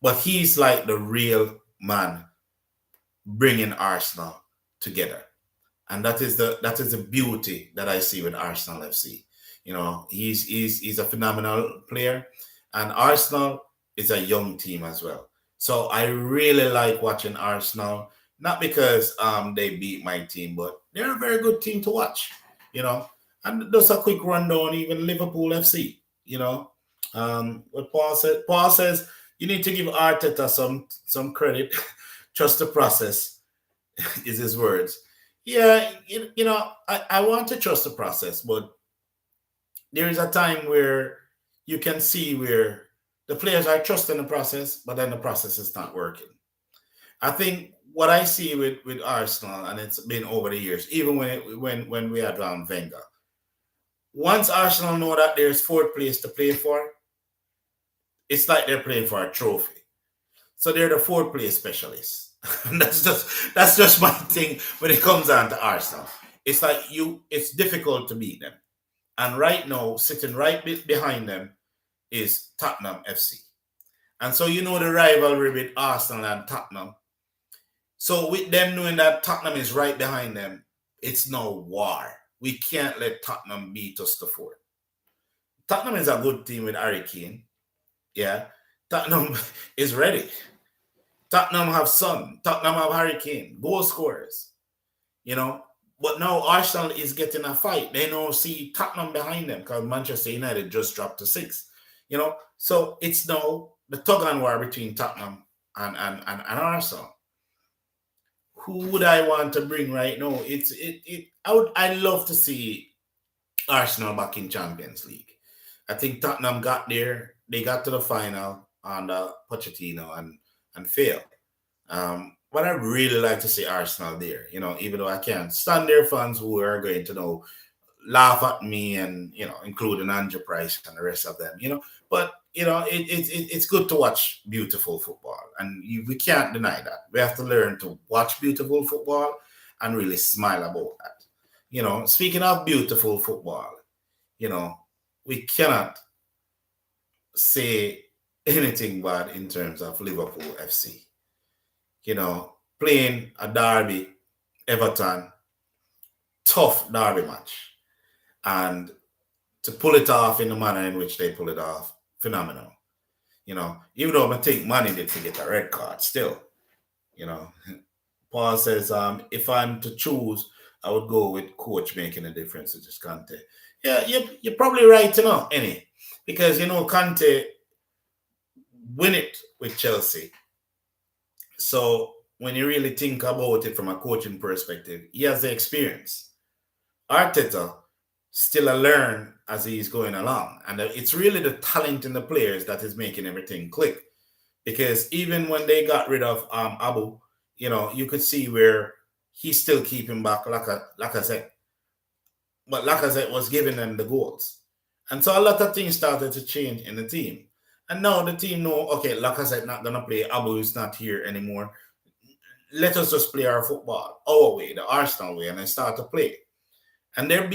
But he's like the real man bringing Arsenal together. And that is the beauty that I see with Arsenal FC. He's a phenomenal player, and Arsenal is a young team as well. So I really like watching Arsenal, not because they beat my team, but they're a very good team to watch, And just a quick rundown, even Liverpool FC, what Paul says, you need to give Arteta some credit. Trust the process is his words. Yeah, I want to trust the process, but there is a time where you can see where the players are trusting the process, but then the process is not working. I think what I see with Arsenal, and it's been over the years, even when we had Wenger, once Arsenal know that there's fourth place to play for, it's like they're playing for a trophy. So they're the fourth place specialists. that's just my thing when it comes down to Arsenal. It's like it's difficult to beat them. And right now, sitting right behind them is Tottenham FC. And so the rivalry with Arsenal and Tottenham. So with them knowing that Tottenham is right behind them, it's no war. We can't let Tottenham beat us to fourth. Tottenham is a good team with Harry Kane. Yeah. Tottenham is ready. Tottenham have Son. Tottenham have Harry Kane, goal scorers. You know, but now Arsenal is getting a fight. They now see Tottenham behind them because Manchester United just dropped to 6. You know, so it's now the tug and war between Tottenham and Arsenal. Who would I want to bring right now? I love to see Arsenal back in Champions League. I think Tottenham got there. They got to the final under Pochettino and failed. But I really like to see Arsenal there. You know, even though I can't stand their fans who are going to laugh at me and including Andrew Price and the rest of them. But it's good to watch beautiful football, and we can't deny that. We have to learn to watch beautiful football and really smile about that. Speaking of beautiful football, we cannot say anything bad in terms of Liverpool FC. Playing a derby, Everton, tough derby match, and to pull it off in the manner in which they pull it off, phenomenal. Even though I think Manny did get a red card, still, Paul says, if I'm to choose, I would go with coach making a difference to this Conte. Yeah, you're probably right, any, because Conte win it with Chelsea. So when you really think about it from a coaching perspective, he has the experience. Arteta still a learn as he's going along. And it's really the talent in the players that is making everything click. Because even when they got rid of Abu, you could see where he's still keeping back Lacazette. But Lacazette was giving them the goals. And so a lot of things started to change in the team. And now the team know, okay, Lacazette not going to play. Abu is not here anymore. Let us just play our football, our way, the Arsenal way, and then start to play. And they're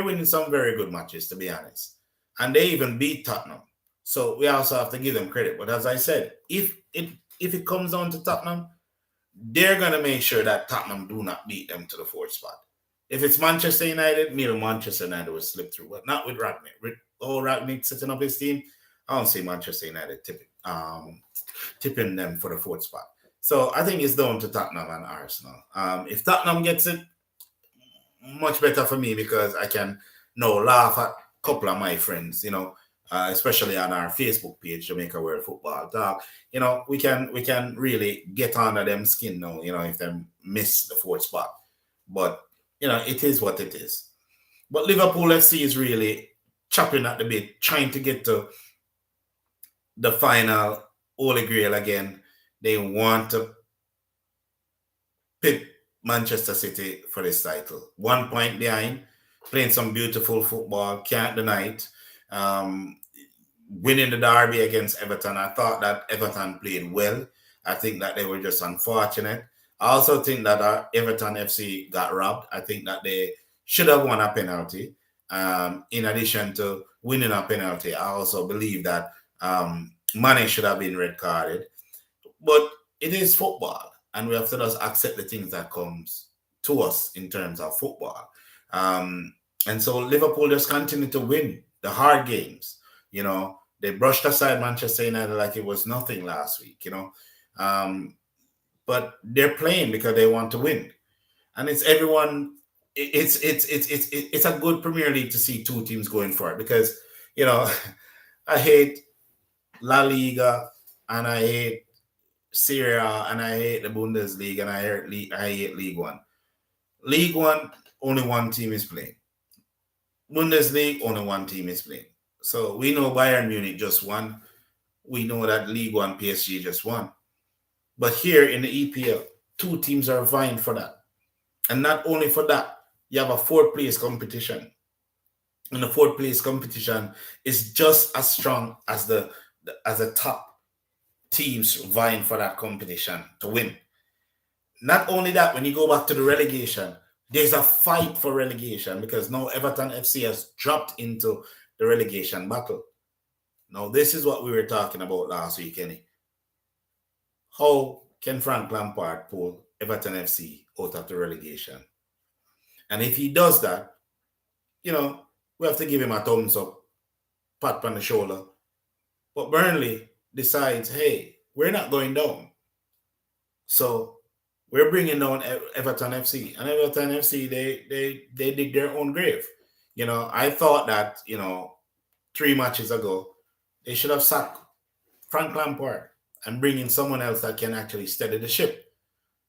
winning some very good matches, to be honest. And they even beat Tottenham. So we also have to give them credit. But as I said, if it comes down to Tottenham, they're going to make sure that Tottenham do not beat them to the 4th spot. If it's Manchester United, maybe Manchester United will slip through, but not with Ragnick. With Ragnick setting up his team, I don't see Manchester United tipping them for the 4th spot. So I think it's down to Tottenham and Arsenal. If Tottenham gets it, much better for me, because I can now laugh at a couple of my friends, especially on our Facebook page, Jamaica World Football Talk. We can really get under them skin now, if they miss the 4th spot. But, it is what it is. But Liverpool FC is really chopping at the bit, trying to get to the final Holy Grail again. They want to pit Manchester City for this title. 1 point behind, playing some beautiful football, can't deny it. Winning the derby against Everton, I thought that Everton played well. I think that they were just unfortunate. I also think that Everton FC got robbed. I think that they should have won a penalty. In addition to winning a penalty, I also believe that Mane should have been red carded. But it is football, and we have to just accept the things that comes to us in terms of football. And so Liverpool just continue to win the hard games. They brushed aside Manchester United like it was nothing last week, but they're playing because they want to win. And it's everyone. It's a good Premier League to see 2 teams going for it, because, I hate La Liga and I hate Serie A and I hate the Bundesliga and I hate League One. League One, only 1 team is playing. Bundesliga, only 1 team is playing. So we know Bayern Munich just won. We know that League One PSG just won. But here in the EPL, 2 teams are vying for that. And not only for that, you have a 4th place competition. And the 4th place competition is just as strong as the top teams vying for that competition to win. Not only that, when you go back to the relegation, there's a fight for relegation, because now Everton FC has dropped into the relegation battle. Now, this is what we were talking about last week, Kenny. How can Frank Lampard pull Everton FC out of the relegation? And if he does that, we have to give him a thumbs up, pat on the shoulder. But Burnley decides, hey, we're not going down. So we're bringing down Everton FC, and Everton FC they dig their own grave. I thought that 3 matches ago they should have sacked Frank Lampard and bring in someone else that can actually steady the ship.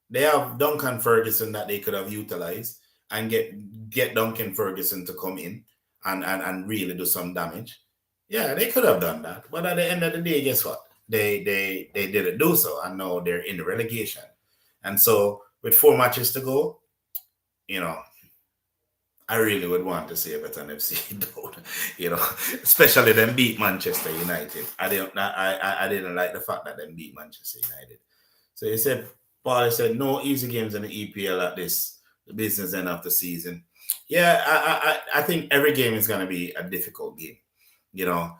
They have Duncan Ferguson that they could have utilized and get Duncan Ferguson to come in and really do some damage. Yeah, they could have done that. But at the end of the day, guess what? They didn't do so, and now they're in the relegation. And so with 4 matches to go, you know, I really would want to see Everton FC down, especially them beat Manchester United. I didn't like the fact that them beat Manchester United. So he said, Paul said, no easy games in the EPL at this the business end of the season. Yeah, I think every game is going to be a difficult game. You know,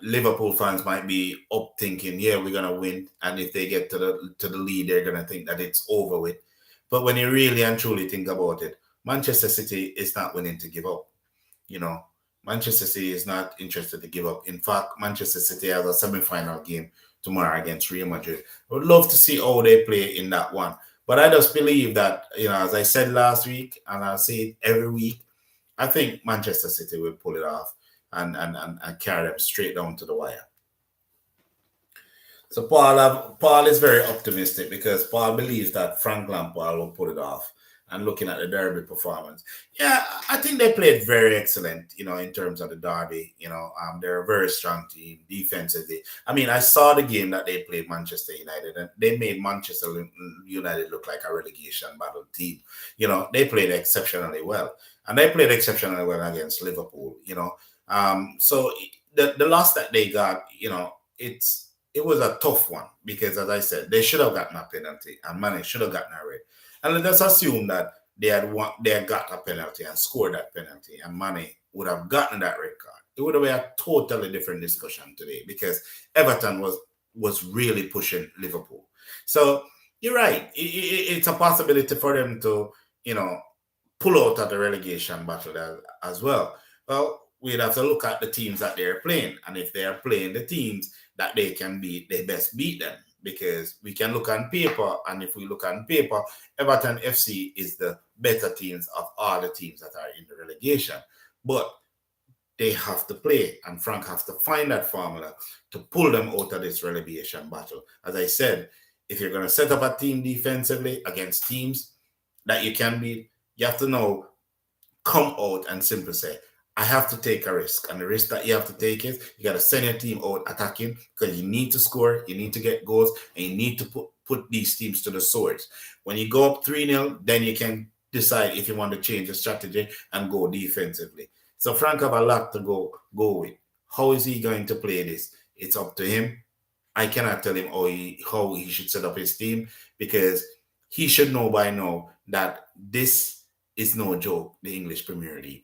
Liverpool fans might be up thinking, yeah, we're going to win, and if they get to the lead, they're going to think that it's over with. But when you really and truly think about it, Manchester City is not willing to give up. You know, Manchester City is not interested to give up. In fact, Manchester City has a semi-final game tomorrow against Real Madrid. I would love to see how they play in that one. But I just believe that, as I said last week, and I say it every week, I think Manchester City will pull it off and carry them straight down to the wire. So Paul is very optimistic because Paul believes that Frank Lampard will pull it off. And looking at the Derby performance, yeah, I think they played very excellent. In terms of the Derby, they're a very strong team defensively. I mean, I saw the game that they played Manchester United, and they made Manchester United look like a relegation battle team. They played exceptionally well, and they played exceptionally well against Liverpool. So the loss that they got, it was a tough one because, as I said, they should have gotten a penalty and Mane should have gotten a red. And let's assume that they had got a penalty and scored that penalty, and Mane would have gotten that red card. It would have been a totally different discussion today because Everton was really pushing Liverpool. So you're right. It's a possibility for them to, pull out of the relegation battle as well. Well, we'd have to look at the teams that they're playing, and if they are playing the teams that they can beat, they best beat them. Because we can look on paper, and if we look on paper, Everton FC is the better teams of all the teams that are in the relegation. But they have to play, and Frank has to find that formula to pull them out of this relegation battle. As I said, if you're going to set up a team defensively against teams that you can beat, you have to know, come out and simply say, I have to take a risk. And the risk that you have to take is you got to send your team out attacking because you need to score, you need to get goals, and you need to put these teams to the swords. When you go up 3-0, then you can decide if you want to change the strategy and go defensively. So Frank have a lot to go with. How is he going to play this? It's up to him. I cannot tell him how he should set up his team because he should know by now that this is no joke, the English Premier League.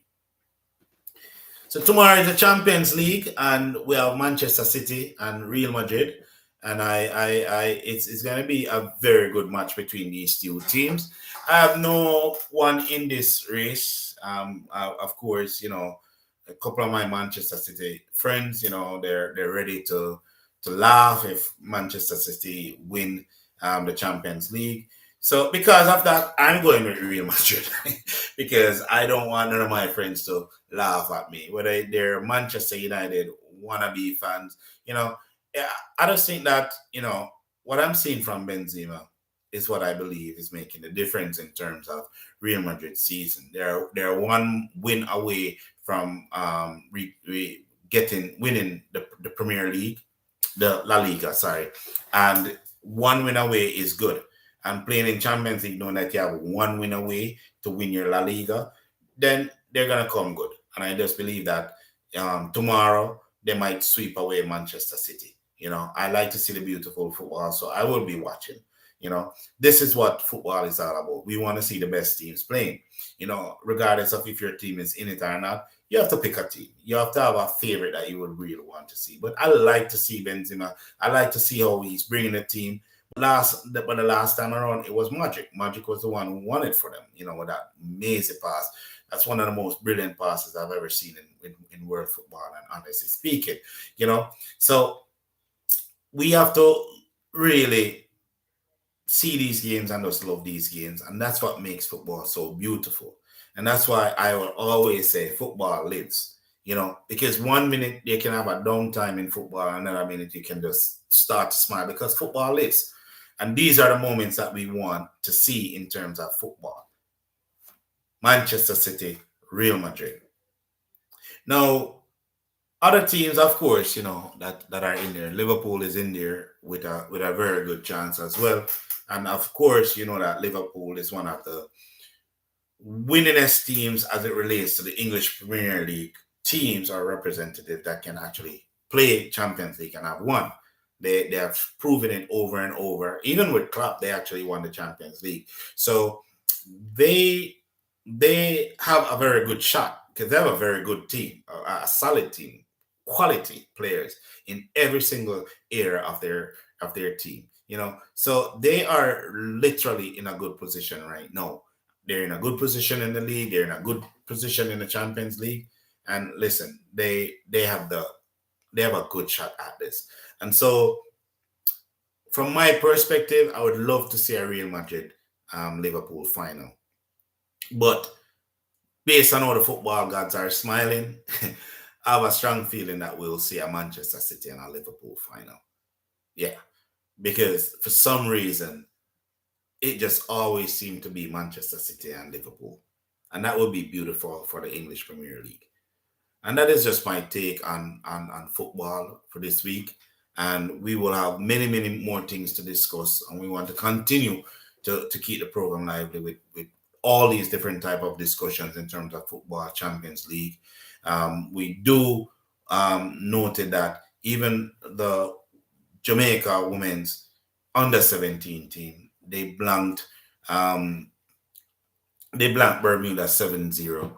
So tomorrow is the Champions League, and we have Manchester City and Real Madrid, and it's going to be a very good match between these two teams. I have no one in this race. Of course, a couple of my Manchester City friends, they're ready to laugh if Manchester City win the Champions League. So because of that, I'm going with Real Madrid because I don't want none of my friends to laugh at me, whether they're Manchester United wannabe fans. I just think that, what I'm seeing from Benzema is what I believe is making the difference in terms of Real Madrid's season. They're one win away from winning the Premier League, the La Liga, sorry, and one win away is good. And playing in Champions League, knowing that you have one win away to win your La Liga, then they're going to come good. And I just believe that tomorrow they might sweep away Manchester City. I like to see the beautiful football, so I will be watching. This is what football is all about. We want to see the best teams playing. Regardless of if your team is in it or not, you have to pick a team. You have to have a favorite that you would really want to see. But I like to see Benzema. I like to see how he's bringing the team. But the last time around, it was Magic. Magic was the one who won it for them, with that amazing pass. That's one of the most brilliant passes I've ever seen in world football, and honestly speaking, So we have to really see these games and just love these games. And that's what makes football so beautiful. And that's why I will always say football lives, because 1 minute you can have a downtime in football, another minute you can just start to smile because football lives. And these are the moments that we want to see in terms of football. Manchester City, Real Madrid. Now, other teams, of course, that are in there. Liverpool is in there with a very good chance as well. And of course, you know that Liverpool is one of the winningest teams as it relates to the English Premier League teams or representative that can actually play Champions League and have won. They have proven it over and over. Even with Klopp, they actually won the Champions League. So they have a very good shot because they have a very good team, a solid team, quality players in every single area of their team. So they are literally in a good position right now. They're in a good position in the league. They're in a good position in the Champions League. And listen, they have a good shot at this. And so, from my perspective, I would love to see a Real Madrid Liverpool final. But based on how the football gods are smiling, I have a strong feeling that we'll see a Manchester City and a Liverpool final. Yeah, because for some reason, it just always seemed to be Manchester City and Liverpool. And that would be beautiful for the English Premier League. And that is just my take on football for this week. And we will have many, many more things to discuss. And we want to continue to keep the program lively with all these different type of discussions in terms of football, Champions League. We do noted that even the Jamaica women's under 17 team, they blanked Bermuda 7-0,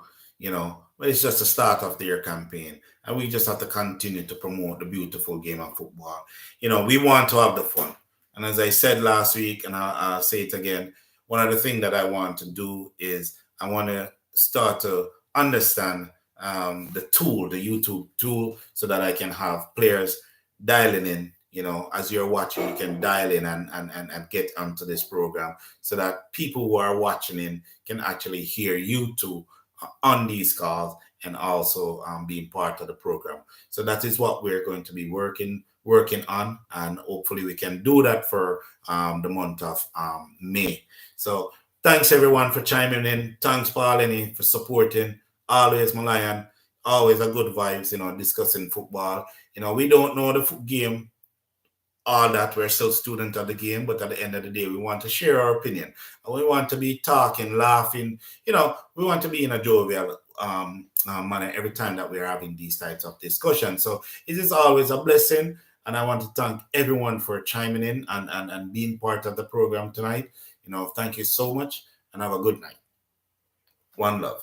but it's just the start of their campaign. And we just have to continue to promote the beautiful game of football. We want to have the fun. And as I said last week, and I'll say it again, one of the things that I want to do is I want to start to understand the YouTube tool, so that I can have players dialing in. As you're watching, you can dial in and get onto this program so that people who are watching in can actually hear you two on these calls and also being part of the program. So that is what we're going to be working on, and hopefully we can do that for the month of May. So thanks everyone for chiming in. Thanks Pauline for supporting. Always Malayan, always a good vibes, discussing football. We don't know the game all that. We're still students of the game, but at the end of the day, we want to share our opinion. And we want to be talking, laughing. We want to be in a jovial manner every time that we're having these types of discussions. So it is always a blessing. And I want to thank everyone for chiming in and being part of the program tonight. Thank you so much and have a good night. One love.